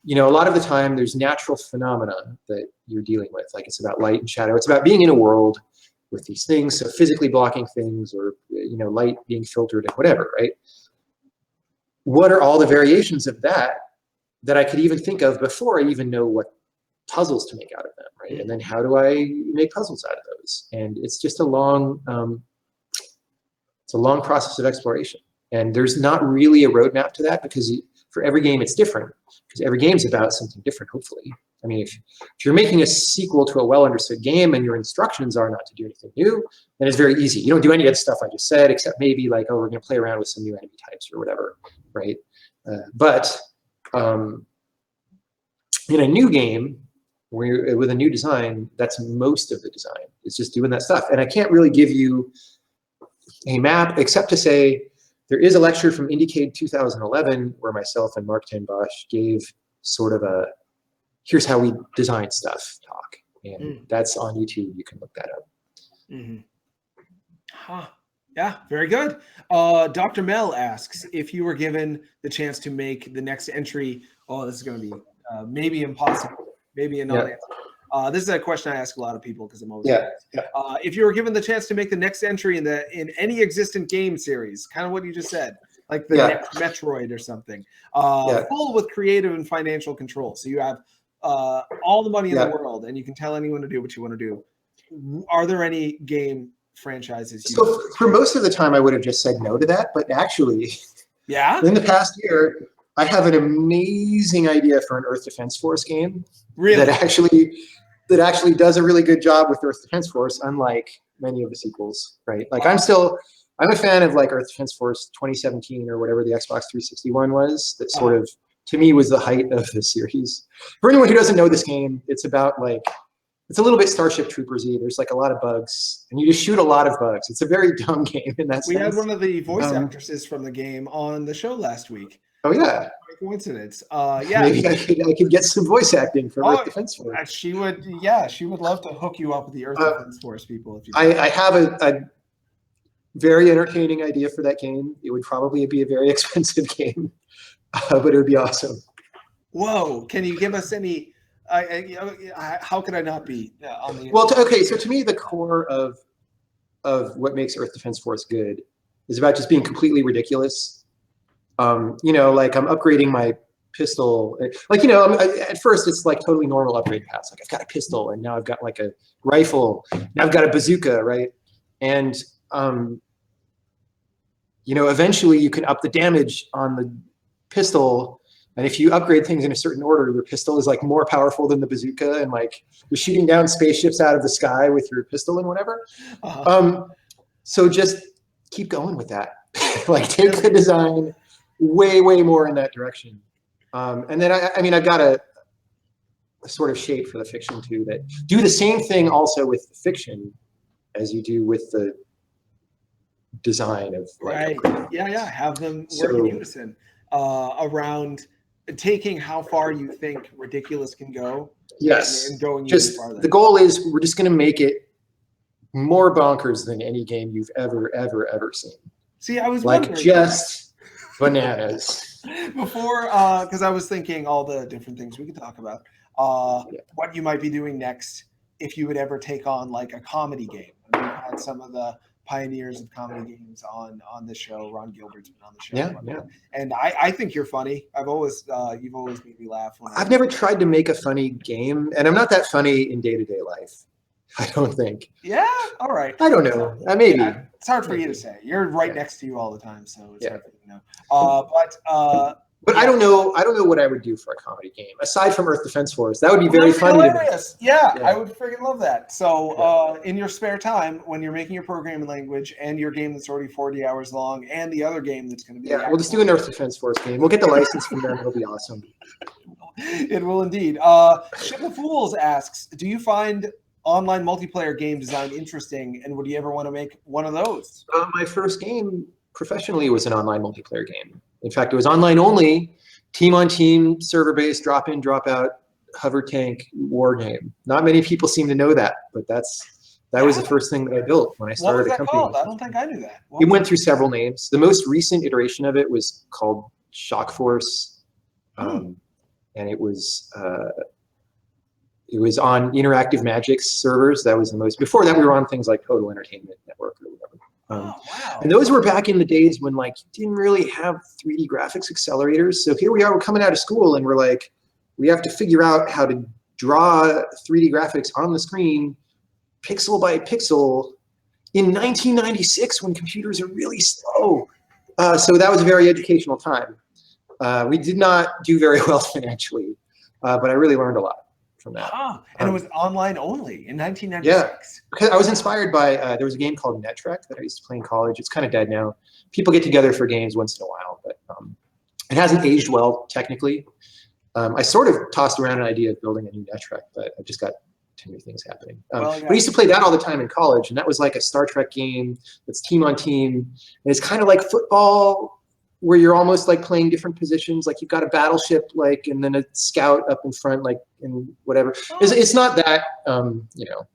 S5: a lot of the time there's natural phenomena that you're dealing with. Like it's about light and shadow. It's about being in a world with these things, so physically blocking things, or light being filtered and whatever, right? What are all the variations of that I could even think of before I even know what puzzles to make out of them, right? And then how do I make puzzles out of those? And it's just a long process of exploration. And there's not really a roadmap to that, because for every game it's different, because every game's about something different, hopefully. I mean, if you're making a sequel to a well-understood game and your instructions are not to do anything new, then it's very easy. You don't do any of the stuff I just said, except maybe like, oh, we're going to play around with some new enemy types or whatever, right? But in a new game, with a new design, that's most of the design. It's just doing that stuff. And I can't really give you a map, except to say there is a lecture from IndieCade 2011 where myself and Mark ten Bosch gave sort of a here's how we design stuff talk. And that's on YouTube. You can look that up.
S3: Huh. Yeah, very good. Dr. Mel asks, if you were given the chance to make the next entry, this is going to be maybe impossible, maybe a non-answer. This is a question I ask a lot of people because I'm always if you were given the chance to make the next entry in any existent game series, kind of what you just said, like the next Metroid or something, full with creative and financial control. So you have all the money in the world and you can tell anyone to do what you want to do. Are there any game franchises?
S5: So for most of the time I would have just said no to that, but actually in the past year, I have an amazing idea for an Earth Defense Force game that actually does a really good job with Earth Defense Force, unlike many of the sequels, right? Like I'm a fan of like Earth Defense Force 2017 or whatever the Xbox 360 one was. That sort of, to me, was the height of the series. For anyone who doesn't know this game, it's about it's a little bit Starship Troopers-y. There's like a lot of bugs, and you just shoot a lot of bugs. It's a very dumb game in that sense.
S3: We had one of the voice actresses from the game on the show last week.
S5: Oh yeah,
S3: coincidence.
S5: Maybe I could get some voice acting for Earth Defense Force.
S3: She would love to hook you up with the Earth Defense Force people. If you
S5: I have a very entertaining idea for that game. It would probably be a very expensive game, but it would be awesome.
S3: Whoa! Can you give us any? How could I not be on the?
S5: Well, okay. So to me, the core of what makes Earth Defense Force good is about just being completely ridiculous. Like I'm upgrading my pistol. Like, at first it's like totally normal upgrade paths. Like I've got a pistol and now I've got like a rifle. Now I've got a bazooka, right? And, eventually you can up the damage on the pistol. And if you upgrade things in a certain order, your pistol is like more powerful than the bazooka, and like you're shooting down spaceships out of the sky with your pistol and whatever. So just keep going with that. Like take the design way more in that direction. And then I've got a sort of shape for the fiction too, that do the same thing also with the fiction as you do with the design of
S3: have them work in unison around taking how far you think ridiculous can go. And going
S5: just
S3: farther.
S5: The goal is we're just going to make it more bonkers than any game you've ever seen.
S3: See, I was
S5: like just bananas.
S3: Before, because I was thinking all the different things we could talk about. What you might be doing next if you would ever take on like a comedy game. We've had some of the pioneers of comedy games on the show. Ron Gilbert's been on the show. And I think you're funny. You've always made me laugh.
S5: I've never tried to make a funny game, and I'm not that funny in day-to-day life. I don't think.
S3: Yeah. All right.
S5: I don't know. Maybe.
S3: Yeah, it's hard for you to say. You're right next to you all the time, so it's hard for you to know.
S5: But I don't know. I don't know what I would do for a comedy game aside from Earth Defense Force. That would be very funny.
S3: Hilarious. Yeah, I would freaking love that. So, in your spare time, when you're making your programming language and your game that's already 40 hours long, and the other game that's going to be
S5: we'll just do an Earth Defense Force game. We'll get the license from them. It'll be awesome.
S3: It will indeed. Ship of Fools asks, do you find online multiplayer game design interesting, and would you ever want to make one of those?
S5: My first game professionally was an online multiplayer game. In fact, it was online only team on team, server based, drop in, drop out, hover tank war game. Not many people seem to know that, but that was the first thing that I built when I
S3: What
S5: started
S3: was
S5: a
S3: that
S5: company.
S3: called? I don't think I knew that.
S5: It went through several names. The most recent iteration of it was called Shock Force, and it was on Interactive Magic's servers. That was the most. Before that, we were on things like Total Entertainment Network or whatever.
S3: Wow.
S5: And those were back in the days when like you didn't really have 3D graphics accelerators. So here we are, we're coming out of school, and we're like, we have to figure out how to draw 3D graphics on the screen, pixel by pixel, in 1996 when computers are really slow. So that was a very educational time. We did not do very well financially, but I really learned a lot from that.
S3: And it was online only in 1996.
S5: Yeah, because I was inspired by, there was a game called NetTrek that I used to play in college. It's kind of dead now. People get together for games once in a while, but it hasn't aged well technically. I sort of tossed around an idea of building a new NetTrek, but I just got too many things happening. But I used to play that all the time in college, and that was like a Star Trek game that's team on team. And it's kind of like football, where you're almost like playing different positions. Like you've got a battleship, like, and then a scout up in front, like, and whatever. It's not that, you know.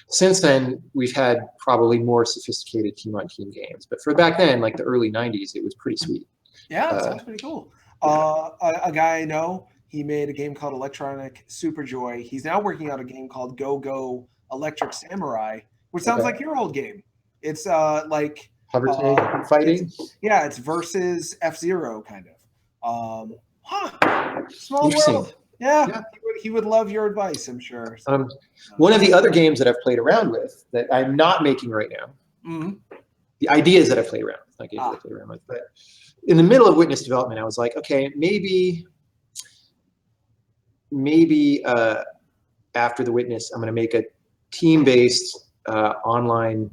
S5: Since then, we've had probably more sophisticated team on team games. But for back then, like the early 90s, it was pretty sweet.
S3: Yeah, it sounds pretty cool. A guy I know, he made a game called Electronic Superjoy. He's now working on a game called Go Go Electric Samurai, which sounds like your old game. It's like
S5: hover tank fighting.
S3: It's versus F-Zero kind of. Small world. Yeah. He would love your advice, I'm sure.
S5: One of the other games that I've played around with that I'm not making right now, the ideas that I've played around with, not games that I played around with, but in the middle of Witness development, I was like, okay, maybe after the Witness, I'm going to make a team-based online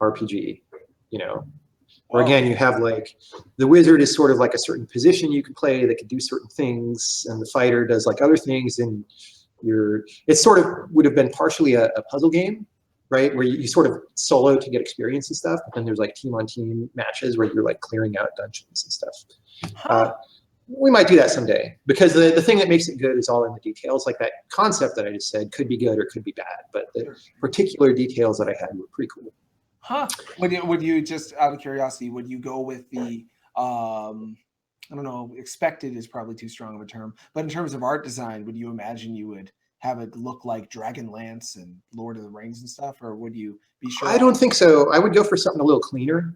S5: RPG, you know, where again, you have like, the wizard is sort of like a certain position you can play that can do certain things, and the fighter does like other things, and it sort of would have been partially a puzzle game, right? Where you sort of solo to get experience and stuff, but then there's like team-on-team matches where you're like clearing out dungeons and stuff. We might do that someday, because the thing that makes it good is all in the details. Like that concept that I just said could be good or could be bad, but the particular details that I had were pretty cool.
S3: Would you, just out of curiosity, would you go with the I don't know, expected is probably too strong of a term, but in terms of art design, would you imagine you would have it look like Dragonlance and Lord of the Rings and stuff, or would you be sure?
S5: I don't think so. I would go for something a little cleaner,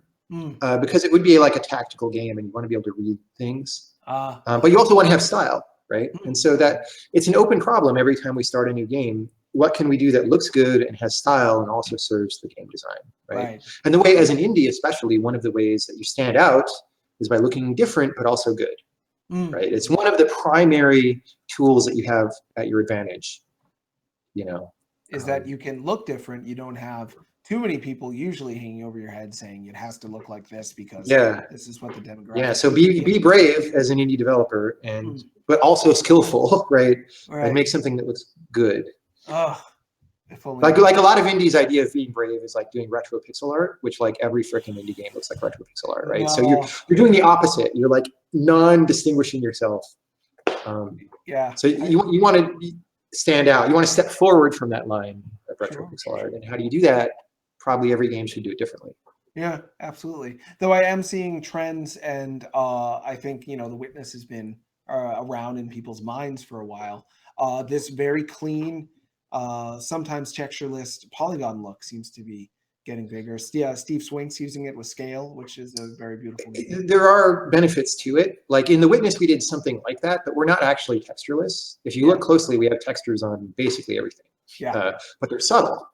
S5: because it would be like a tactical game, and you want to be able to read things. But you also want to have style, right? And so that it's an open problem every time we start a new game. What can we do that looks good and has style and also serves the game design, right? And the way, as an indie especially, one of the ways that you stand out is by looking different but also good, right? It's one of the primary tools that you have at your advantage, you know.
S3: Is that you can look different. You don't have too many people usually hanging over your head saying it has to look like this because this is what the demographic.
S5: Yeah, so be brave as an indie developer, and but also skillful, right? And make something that looks good.
S3: If only
S5: like a lot of indies' idea of being brave is like doing retro pixel art, which like every freaking indie game looks like retro pixel art, right? So you're doing the opposite. You're like non-distinguishing yourself. So you want to stand out. You want to step forward from that line of retro pixel art. And how do you do that? Probably every game should do it differently.
S3: Yeah, absolutely. Though I am seeing trends, and I think, you know, the Witness has been around in people's minds for a while. This very clean, sometimes textureless polygon look seems to be getting bigger. Steve Swink's using it with scale, which is a very beautiful game.
S5: There are benefits to it. Like in the Witness, we did something like that, but we're not actually textureless. If you look closely, we have textures on basically everything. But they're subtle,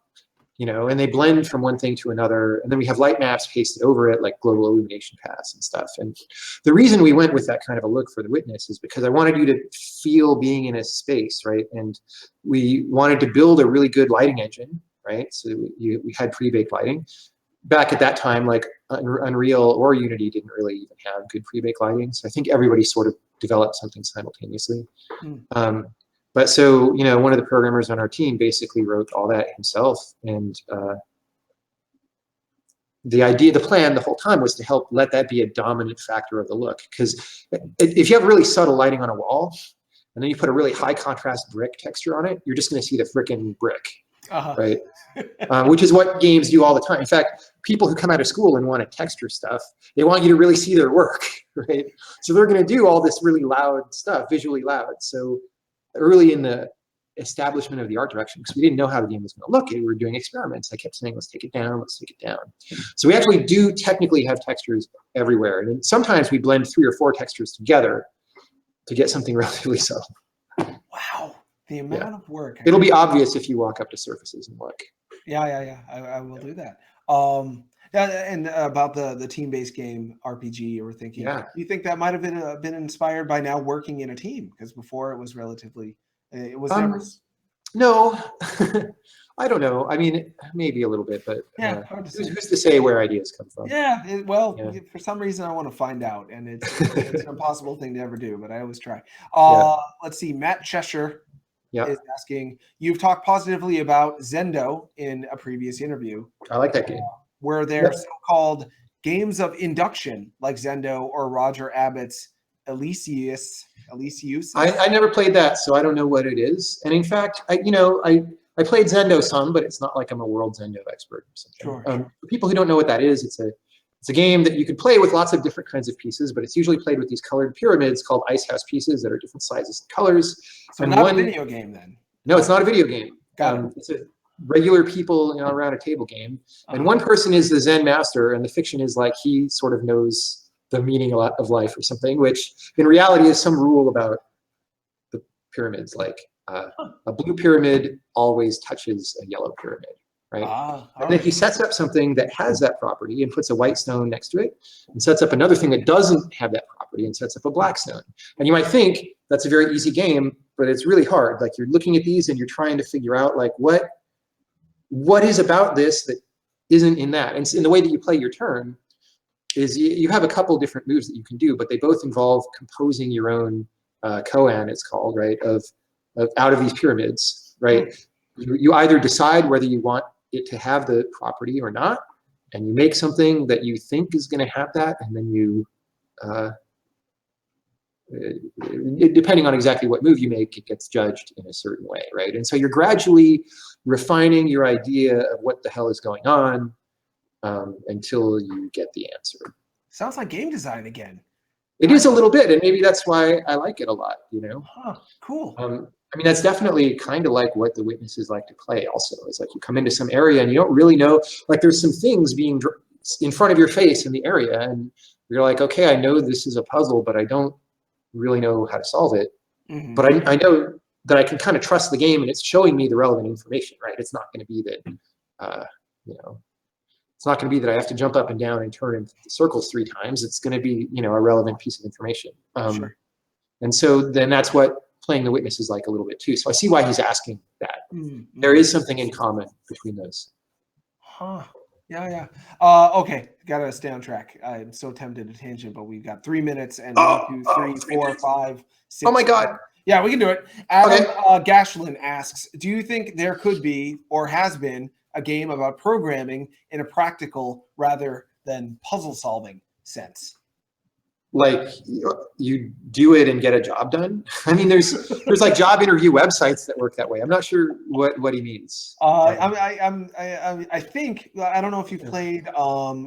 S5: you know, and they blend from one thing to another. And then we have light maps pasted over it, like global illumination paths and stuff. And the reason we went with that kind of a look for the Witness is because I wanted you to feel being in a space, right? And we wanted to build a really good lighting engine, right? So we had pre-baked lighting. Back at that time, like Unreal or Unity didn't really even have good pre-baked lighting. So I think everybody sort of developed something simultaneously. But so, you know, one of the programmers on our team basically wrote all that himself. And the plan the whole time was to help let that be a dominant factor of the look. Because if you have really subtle lighting on a wall, and then you put a really high contrast brick texture on it, you're just going to see the frickin' brick, right? Which is what games do all the time. In fact, people who come out of school and want to texture stuff, they want you to really see their work, right? So they're going to do all this really loud stuff, visually loud. So early in the establishment of the art direction, because we didn't know how the game was going to look, we were doing experiments. I kept saying, let's take it down, let's take it down. So we actually do technically have textures everywhere. And sometimes we blend 3 or 4 textures together to get something relatively subtle.
S3: Wow, the amount of work.
S5: It'll be obvious if you walk up to surfaces and look.
S3: Yeah. I will do that. And about the team-based game RPG, you were thinking.
S5: Yeah.
S3: Do you think that might have been inspired by now working in a team? Because before it was relatively, it was never.
S5: No, I don't know. I mean, maybe a little bit, but
S3: Yeah, hard to say.
S5: who's to say where ideas come from?
S3: Yeah, for some reason I want to find out, and it's an impossible thing to ever do, but I always try. Let's see. Matt Cheshire is asking, you've talked positively about Zendo in a previous interview.
S5: I like that game.
S3: Where they're so-called games of induction, like Zendo or Roger Abbott's Elysius.
S5: I never played that, so I don't know what it is. And in fact, I played Zendo some, but it's not like I'm a world Zendo expert or something.
S3: Sure.
S5: For people who don't know what that is, it's a game that you can play with lots of different kinds of pieces, but it's usually played with these colored pyramids called ice house pieces that are different sizes and colors.
S3: So not a video game then?
S5: No, it's not a video game.
S3: Got it.
S5: It's a regular people around a table game. And one person is the Zen master, and the fiction is like he sort of knows the meaning of life or something, which in reality is some rule about the pyramids, like a blue pyramid always touches a yellow pyramid, right? And if he sets up something that has that property and puts a white stone next to it, and sets up another thing that doesn't have that property and sets up a black stone. And you might think that's a very easy game, but it's really hard. Like you're looking at these and you're trying to figure out like what is about this that isn't in that. And in the way that you play your turn is you have a couple different moves that you can do, but they both involve composing your own koan, it's called, right, of out of these pyramids, right? You either decide whether you want it to have the property or not, and you make something that you think is going to have that, and then you, depending on exactly what move you make, it gets judged in a certain way, right? And so you're gradually refining your idea of what the hell is going on until you get the answer.
S3: Sounds like game design again.
S5: It is a little bit, and maybe that's why I like it a lot, you know?
S3: Cool.
S5: I mean, that's definitely kind of like what the witnesses like to play also. It's like you come into some area and you don't really know, like there's some things being in front of your face in the area, and you're like, okay, I know this is a puzzle, but I don't really know how to solve it. But I know that I can kind of trust the game, and it's showing me the relevant information, right? It's not going to be that, it's not going to be that I have to jump up and down and turn in circles 3 times. It's going to be, a relevant piece of information.
S3: Sure.
S5: And so then that's what playing the witness is like a little bit too. So I see why he's asking that. There is something in common between those.
S3: Yeah. Okay, gotta stay on track. I'm so tempted to tangent, but we've got 3 minutes and 1, 2, 3, 4, 5, 6.
S5: Oh my God.
S3: Yeah, we can do it. Adam Gashlin asks, do you think there could be or has been a game about programming in a practical rather than puzzle solving sense?
S5: Like you do it and get a job done. I mean, there's like job interview websites that work that way. I'm not sure what he means.
S3: I think I don't know if you've played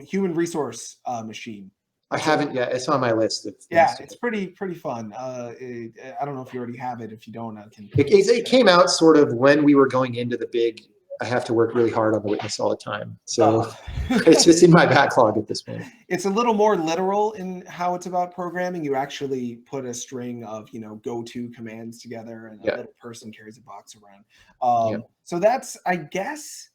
S3: Human Resource Machine.
S5: I haven't yet. It's on my list.
S3: It's pretty fun. I don't know if you already have it. If you don't, I can.
S5: It came out sort of when we were going into the big. I have to work really hard on the witness all the time. So it's just in my backlog at this point.
S3: It's a little more literal in how it's about programming. You actually put a string of, go-to commands together, and a little person carries a box around. So that's, I guess,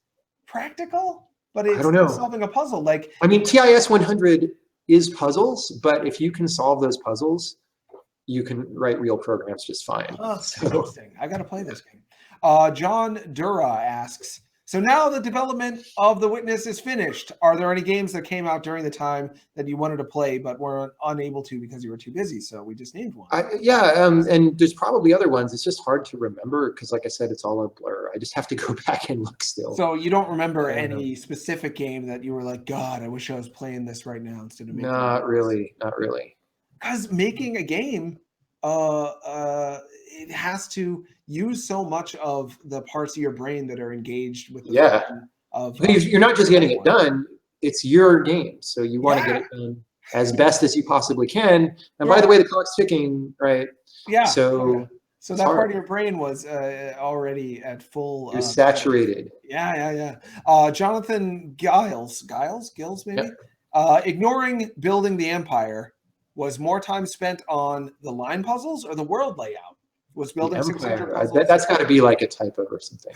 S3: practical, but it's not solving a puzzle. Like,
S5: I mean, TIS 100 is puzzles, but if you can solve those puzzles, you can write real programs just fine.
S3: Interesting. I got to play this game. John Dura asks, So now the development of The Witness is finished. Are there any games that came out during the time that you wanted to play but were unable to because you were too busy? So we just named one.
S5: And there's probably other ones. It's just hard to remember because, like I said, it's all a blur. I just have to go back and look still.
S3: So you don't remember any specific game that you were like, God, I wish I was playing this right now instead of making
S5: Not really.
S3: Because making a game, it has to use so much of the parts of your brain that are engaged with the fun of
S5: you're not just getting it done, it's your game, so you want to get it done as best as you possibly can. And by the way, the clock's ticking, right? So
S3: that part of your brain was already at full.
S5: You're saturated.
S3: Jonathan Gills maybe. Ignoring building the empire was more time spent on the line puzzles or the world layout. Was building 600 puzzles.
S5: That's got to be like a typo or something.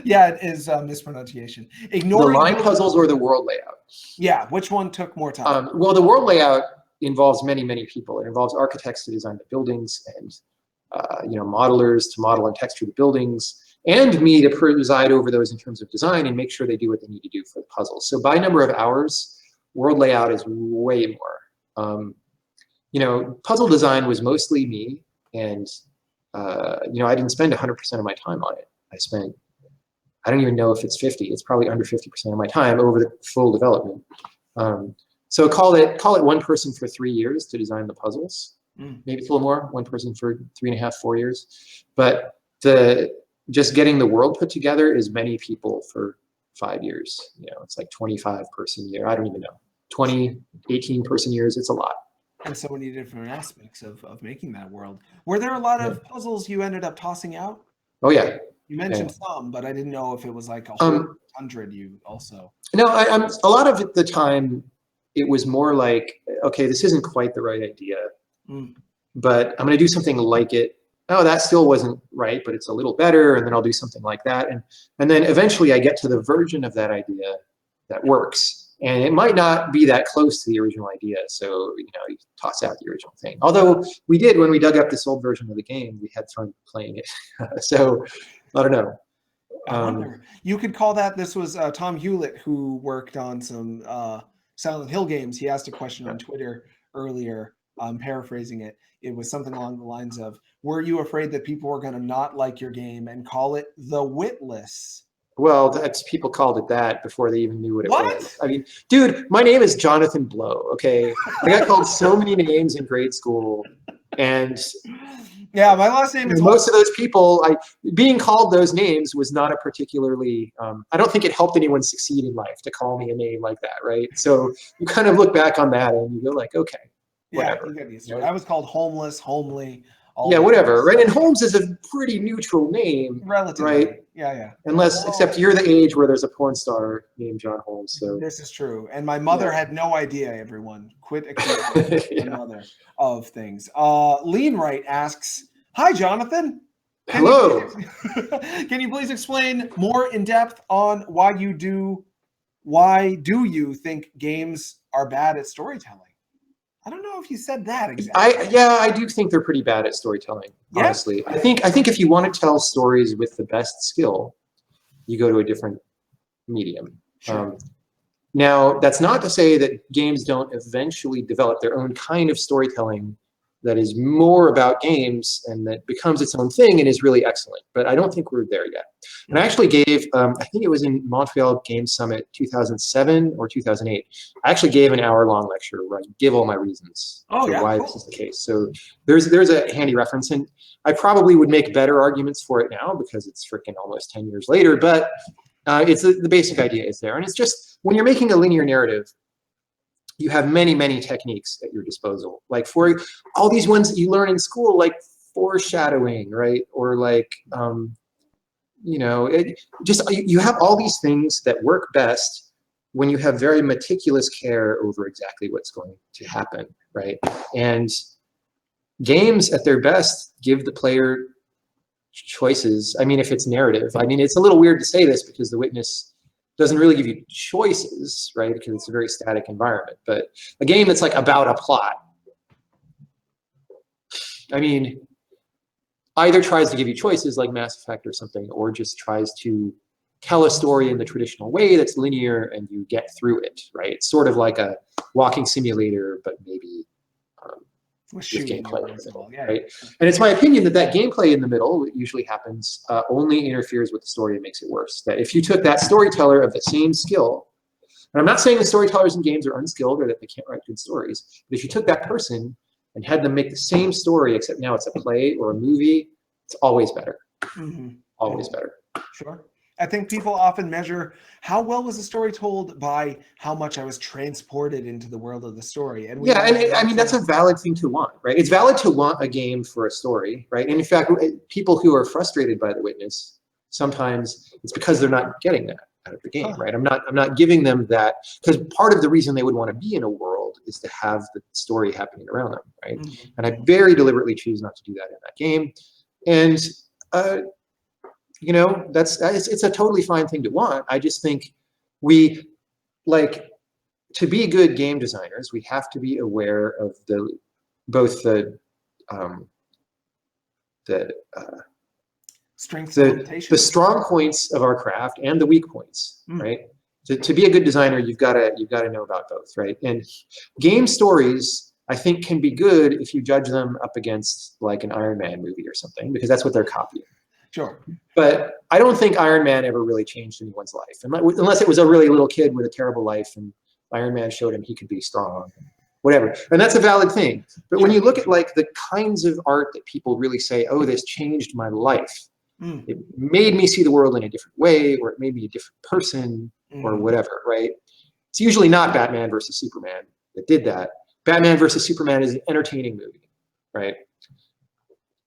S3: Yeah, it is mispronunciation. Ignoring
S5: the line puzzles or the world layout.
S3: Yeah, which one took more time?
S5: Well, the world layout involves many people. It involves architects to design the buildings and modelers to model and texture the buildings, and me to preside over those in terms of design and make sure they do what they need to do for the puzzles. So by number of hours, world layout is way more. Puzzle design was mostly me, and I didn't spend 100% of my time on it. I don't even know if it's 50. It's probably under 50% of my time over the full development. So call it one person for 3 years to design the puzzles. Maybe it's a little more, one person for 3.5, 4 years. But just getting the world put together is many people for 5 years. It's like 25 person year. I don't even know. 20, 18 person years. It's a lot.
S3: And so many different aspects of making that world. Were there a lot of puzzles you ended up tossing out?
S5: Oh, yeah.
S3: You mentioned some, but I didn't know if it was like a whole 100 you also.
S5: No, a lot of the time, it was more like, okay, this isn't quite the right idea, but I'm going to do something like it. Oh, that still wasn't right, but it's a little better, and then I'll do something like that. And then eventually I get to the version of that idea that works. And it might not be that close to the original idea, so you toss out the original thing. Although we did, when we dug up this old version of the game, we had fun playing it. So I don't know.
S3: I wonder. You could call that. This was Tom Hewlett, who worked on some Silent Hill games. He asked a question on Twitter earlier. I'm paraphrasing it. It was something along the lines of, "Were you afraid that people were going to not like your game and call it the Witless?"
S5: Well, people called it that before they even knew what it was. I mean, dude, my name is Jonathan Blow, okay? I got called so many names in grade school, and
S3: yeah, my last name is
S5: most of those people, being called those names was not a particularly, I don't think it helped anyone succeed in life to call me a name like that, right? So you kind of look back on that and you go like, okay, whatever.
S3: Yeah, you got used to it. I was called homeless, homely.
S5: Whatever, right? And Holmes is a pretty neutral name,
S3: relatively,
S5: right?
S3: Yeah.
S5: Except you're the age where there's a porn star named John Holmes. So
S3: this is true. And my mother had no idea, everyone. Quit accusing my mother of things. Lean Right asks, "Hi, Jonathan.
S5: Hello.
S3: Can you please explain more in depth on why do you think games are bad at storytelling?" I don't know if you said that exactly.
S5: I do think they're pretty bad at storytelling, honestly. I think if you want to tell stories with the best skill, you go to a different medium.
S3: Sure.
S5: Now, that's not to say that games don't eventually develop their own kind of storytelling that is more about games and that becomes its own thing and is really excellent. But I don't think we're there yet. And I actually gave, I think it was in Montreal Game Summit 2007 or 2008. I actually gave an hour-long lecture where I give all my reasons for why this is the case. So there's a handy reference. And I probably would make better arguments for it now because it's freaking almost 10 years later. But it's the basic idea is there. And it's just, when you're making a linear narrative, you have many techniques at your disposal. Like for all these ones that you learn in school, like foreshadowing, right? Or like, you have all these things that work best when you have very meticulous care over exactly what's going to happen, right? And games at their best give the player choices. I mean, if it's narrative, I mean, it's a little weird to say this because The Witness doesn't really give you choices, right? Because it's a very static environment. But a game that's like about a plot, I mean, either tries to give you choices like Mass Effect or something, or just tries to tell a story in the traditional way that's linear and you get through it, right? It's sort of like a walking simulator, but maybe with gameplay in the middle, right? And it's my opinion that that gameplay in the middle usually happens only interferes with the story and makes it worse. That if you took that storyteller of the same skill, and I'm not saying the storytellers in games are unskilled or that they can't write good stories, but if you took that person and had them make the same story, except now it's a play or a movie, it's always better. Always better.
S3: Sure. I think people often measure how well was the story told by how much I was transported into the world of the story. And
S5: yeah, and I mean, that's a valid thing to want, right? It's valid to want a game for a story, right? And in fact, people who are frustrated by The Witness, sometimes it's because they're not getting that out of the game, right? I'm not giving them that, because part of the reason they would want to be in a world is to have the story happening around them, right? And I very deliberately choose not to do that in that game. And you know, it's a totally fine thing to want. I just think we, like, to be good game designers, we have to be aware of both the
S3: strengths and limitations,
S5: the strong points of our craft and the weak points, right? To be a good designer, you've got to know about both, right? And game stories, I think, can be good if you judge them up against like an Iron Man movie or something, because that's what they're copying.
S3: Sure.
S5: But I don't think Iron Man ever really changed anyone's life, unless it was a really little kid with a terrible life and Iron Man showed him he could be strong, whatever. And that's a valid thing. But when you look at like the kinds of art that people really say, oh, this changed my life, it made me see the world in a different way, or it made me a different person, or whatever, right? It's usually not Batman versus Superman that did that. Batman versus Superman is an entertaining movie, right?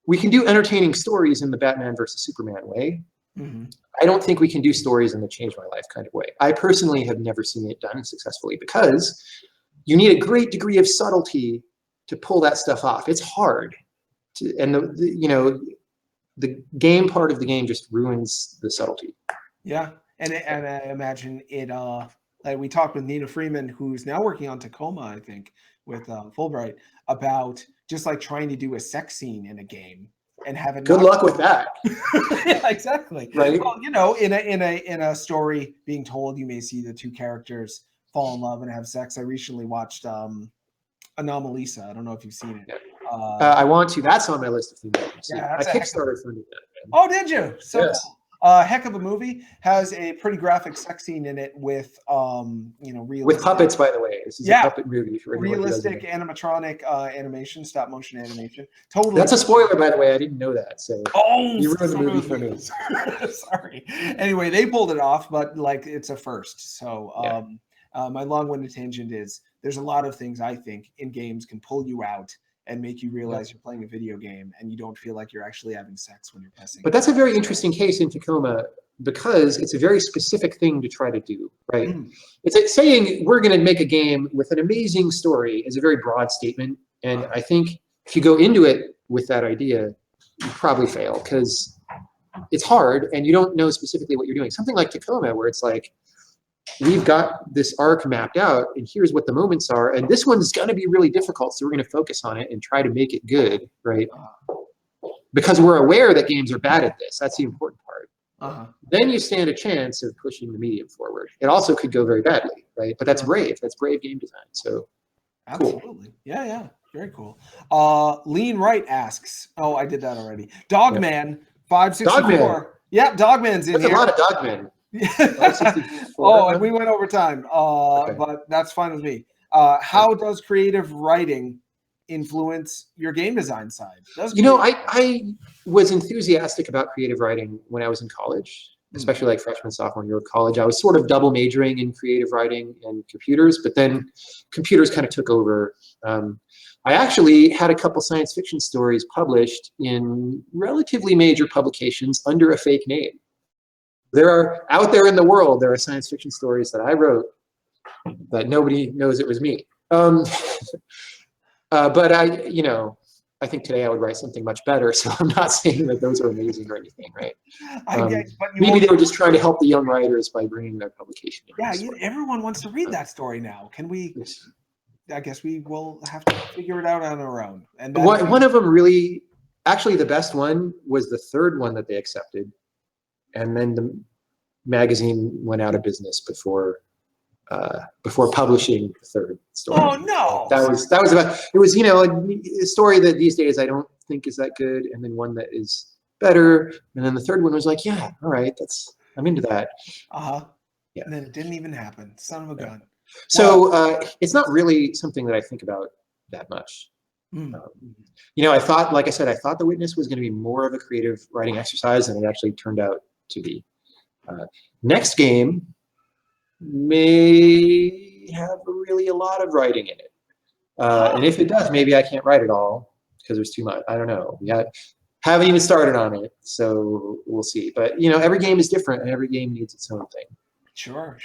S5: We can do entertaining stories in the Batman versus Superman way. I don't think we can do stories in the change my life kind of way. I personally have never seen it done successfully because you need a great degree of subtlety to pull that stuff off. It's hard, and the game part of the game just ruins the subtlety.
S3: Yeah, and I imagine it. Like we talked with Nina Freeman, who's now working on Tacoma, I think, with Fulbright, about just like trying to do a sex scene in a game and have it.
S5: Good luck with that.
S3: Yeah, exactly.
S5: Right.
S3: Well, you know, in a story being told, you may see the two characters fall in love and have sex. I recently watched Anomalisa. I don't know if you've seen it.
S5: I want to. That's on my list of things I can see.
S3: Yeah,
S5: I Kickstarter funded that.
S3: Oh, did you? So
S5: yes.
S3: Cool. Heck of a movie. Has a pretty graphic sex scene in it with realistic,
S5: with puppets, by the way. This is a puppet movie. For
S3: realistic animatronic animation, stop motion animation. Totally.
S5: That's a spoiler, by the way. I didn't know that. So you ruined the movie for me.
S3: Sorry. Anyway, they pulled it off, but like it's a first. So my long-winded tangent is there's a lot of things I think in games can pull you out and make you realize you're playing a video game and you don't feel like you're actually having sex when you're pressing.
S5: But that's a very interesting case in Tacoma because it's a very specific thing to try to do, right? It's like saying we're going to make a game with an amazing story is a very broad statement. And I think if you go into it with that idea, you probably fail because it's hard and you don't know specifically what you're doing. Something like Tacoma, where it's like, we've got this arc mapped out and here's what the moments are. And this one's going to be really difficult. So we're going to focus on it and try to make it good, right? Because we're aware that games are bad at this. That's the important part. Then you stand a chance of pushing the medium forward. It also could go very badly, right? But that's brave. That's brave game design. So
S3: absolutely. Cool. Yeah. Very cool. Lean Right asks, oh, I did that already. Dogman 564.
S5: Dogman.
S3: Yeah, Dogman's in
S5: That's
S3: here.
S5: A lot of Dogmen.
S3: Oh, and we went over time, but that's fine with me. How does creative writing influence your game design side?
S5: I was enthusiastic about creative writing when I was in college, especially like freshman, sophomore year of college. I was sort of double majoring in creative writing and computers, but then computers kind of took over. I actually had a couple science fiction stories published in relatively major publications under a fake name. There are, out there in the world, there are science fiction stories that I wrote that nobody knows it was me. But I think today I would write something much better. So I'm not saying that those are amazing or anything, right? Maybe they were just trying to help the young writers by bringing their publication in.
S3: Yeah, everyone wants to read that story now. Can we? I guess we will have to figure it out on our own. And
S5: one of them really, actually the best one was the third one that they accepted. And then magazine went out of business before publishing the third story.
S3: Oh no!
S5: That was about. It was a story that these days I don't think is that good, and then one that is better, and then the third one was like, yeah, all right, I'm into that. Yeah.
S3: And then it didn't even happen. Son of a gun.
S5: So it's not really something that I think about that much. I thought, like I said, I thought The Witness was going to be more of a creative writing exercise than it actually turned out to be. Next game may have really a lot of writing in it. And if it does, maybe I can't write it all because there's too much. I don't know. We haven't even started on it, so we'll see. But, every game is different and every game needs its own thing.
S3: Sure.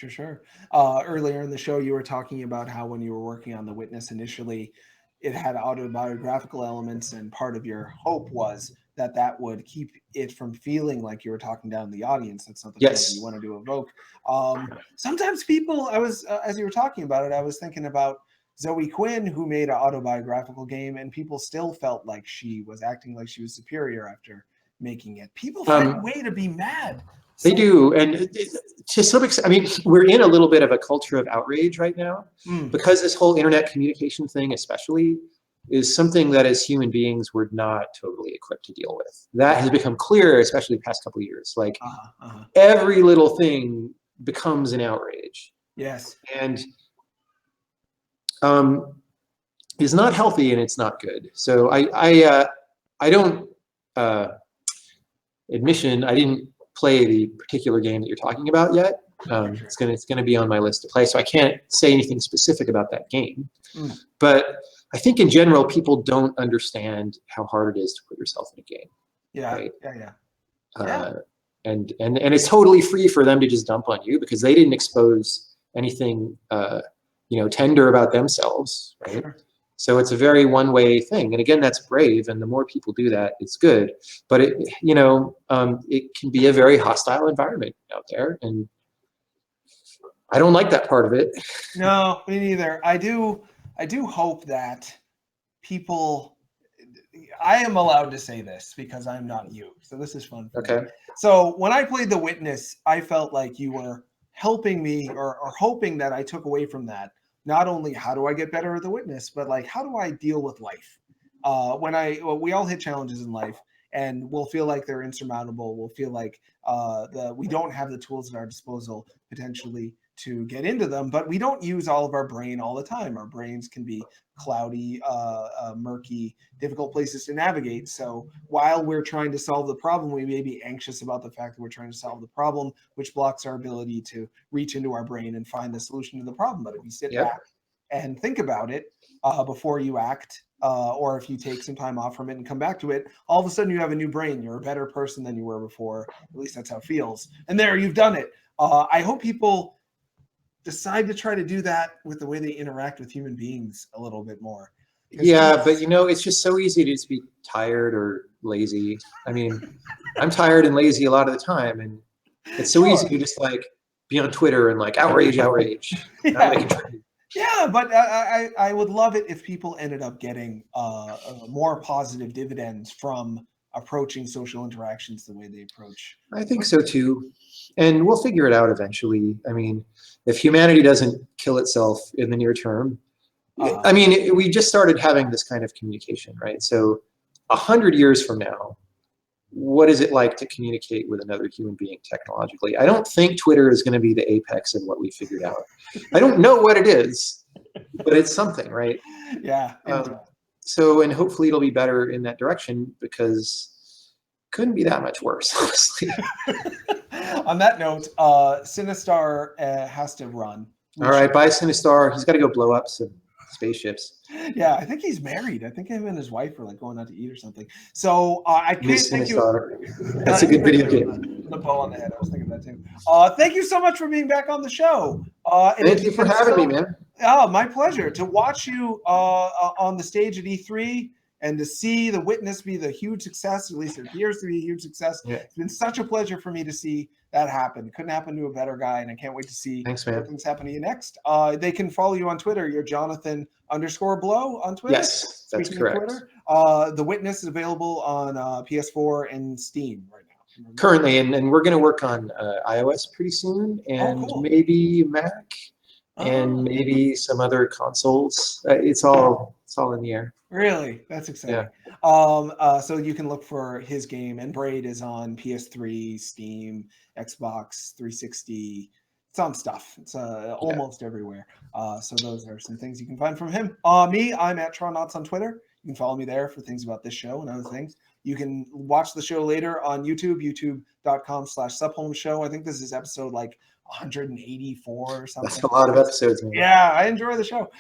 S3: Earlier in the show, you were talking about how when you were working on The Witness initially, it had autobiographical elements, and part of your hope was that would keep it from feeling like you were talking down the audience. That's something that you wanted to evoke. Sometimes people, as you were talking about it, I was thinking about Zoe Quinn, who made an autobiographical game, and people still felt like she was acting like she was superior after making it. People find a way to be mad.
S5: They do, and to some extent, I mean, we're in a little bit of a culture of outrage right now because this whole internet communication thing, especially, is something that as human beings we're not totally equipped to deal with. That has become clear, especially the past couple of years. Like every little thing becomes an outrage. Yes, and is not healthy and it's not good. So I don't admission I didn't play the particular game that you're talking about yet. It's gonna be on my list to play, so I can't say anything specific about that game. But I think in general, people don't understand how hard it is to put yourself in a game. Yeah, right? And it's totally free for them to just dump on you because they didn't expose anything, tender about themselves, right? Sure. So it's a very one-way thing, and again, that's brave. And the more people do that, it's good. But it can be a very hostile environment out there, and I don't like that part of it.
S3: No, me neither. I do hope that people. I am allowed to say this because I'm not you, so this is fun for me. So when I played The Witness, I felt like you were helping me or hoping that I took away from that. Not only how do I get better at The Witness, but like how do I deal with life? We all hit challenges in life, and we'll feel like they're insurmountable. We'll feel like we don't have the tools at our disposal potentially to get into them, but we don't use all of our brain all the time. Our brains can be cloudy, murky, difficult places to navigate. So while we're trying to solve the problem, we may be anxious about the fact that we're trying to solve the problem, which blocks our ability to reach into our brain and find the solution to the problem. But if you sit back and think about it before you act, or if you take some time off from it and come back to it, all of a sudden you have a new brain. You're a better person than you were before. At least that's how it feels. And there, you've done it. I hope people decide to try to do that with the way they interact with human beings a little bit more.
S5: Yeah, but it's just so easy to just be tired or lazy. I mean, I'm tired and lazy a lot of the time, and it's so easy to just like be on Twitter and like outrage.
S3: Yeah, but I would love it if people ended up getting more positive dividends from approaching social interactions the way they approach.
S5: I think so too. And we'll figure it out eventually. I mean, if humanity doesn't kill itself in the near term, we just started having this kind of communication, right? So 100 years from now, what is it like to communicate with another human being technologically? I don't think Twitter is going to be the apex of what we figured out. I don't know what it is, but it's something, right?
S3: Yeah.
S5: And hopefully it'll be better in that direction because it couldn't be that much worse, honestly.
S3: On that note, Sinistar has to run.
S5: All right, bye, Sinistar. He's got to go blow up some spaceships.
S3: Yeah, I think he's married. I think him and his wife are like going out to eat or something. So I can't thank you.
S5: That's a good video game.
S3: The bow on the head. I was thinking that too. Thank you so much for being back on the show.
S5: Thank you for having me, man.
S3: Oh, my pleasure. To watch you on the stage at E3 and to see The Witness be the huge success, at least it appears to be a huge success. Yeah. It's been such a pleasure for me to see that happen. It couldn't happen to a better guy, and I can't wait to see what things happen to you next. They can follow you on Twitter. You're Jonathan_Blow on Twitter.
S5: Yes, that's correct.
S3: The Witness is available on PS4 and Steam right now.
S5: currently, and we're going to work on iOS pretty soon, and
S3: cool.
S5: maybe Mac, and maybe some other consoles. It's all in the air.
S3: Really? That's exciting. So you can look for his game, and Braid is on PS3, Steam, Xbox 360. It's on stuff. It's almost everywhere. So those are some things you can find from him. Me, I'm at Tronauts on Twitter. You can follow me there for things about this show and other things. You can watch the show later on YouTube, youtube.com/Subholmes Show. I think this is episode like 184 or something.
S5: That's a lot of episodes, man.
S3: Yeah, I enjoy the show.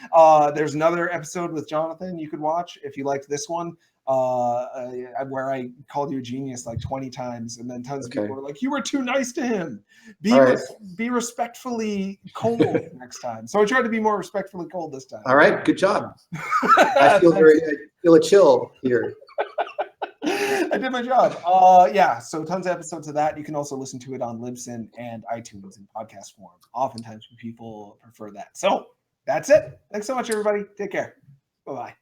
S3: There's another episode with Jonathan you could watch if you liked this one, where I called you a genius like 20 times, and then tons of people were like, "You were too nice to him. Be respectfully cold next time." So I tried to be more respectfully cold this time.
S5: All right, good job. I feel a chill here.
S3: I did my job. So tons of episodes of that. You can also listen to it on Libsyn and iTunes in podcast form. Oftentimes people prefer that. So that's it. Thanks so much, everybody. Take care. Bye-bye.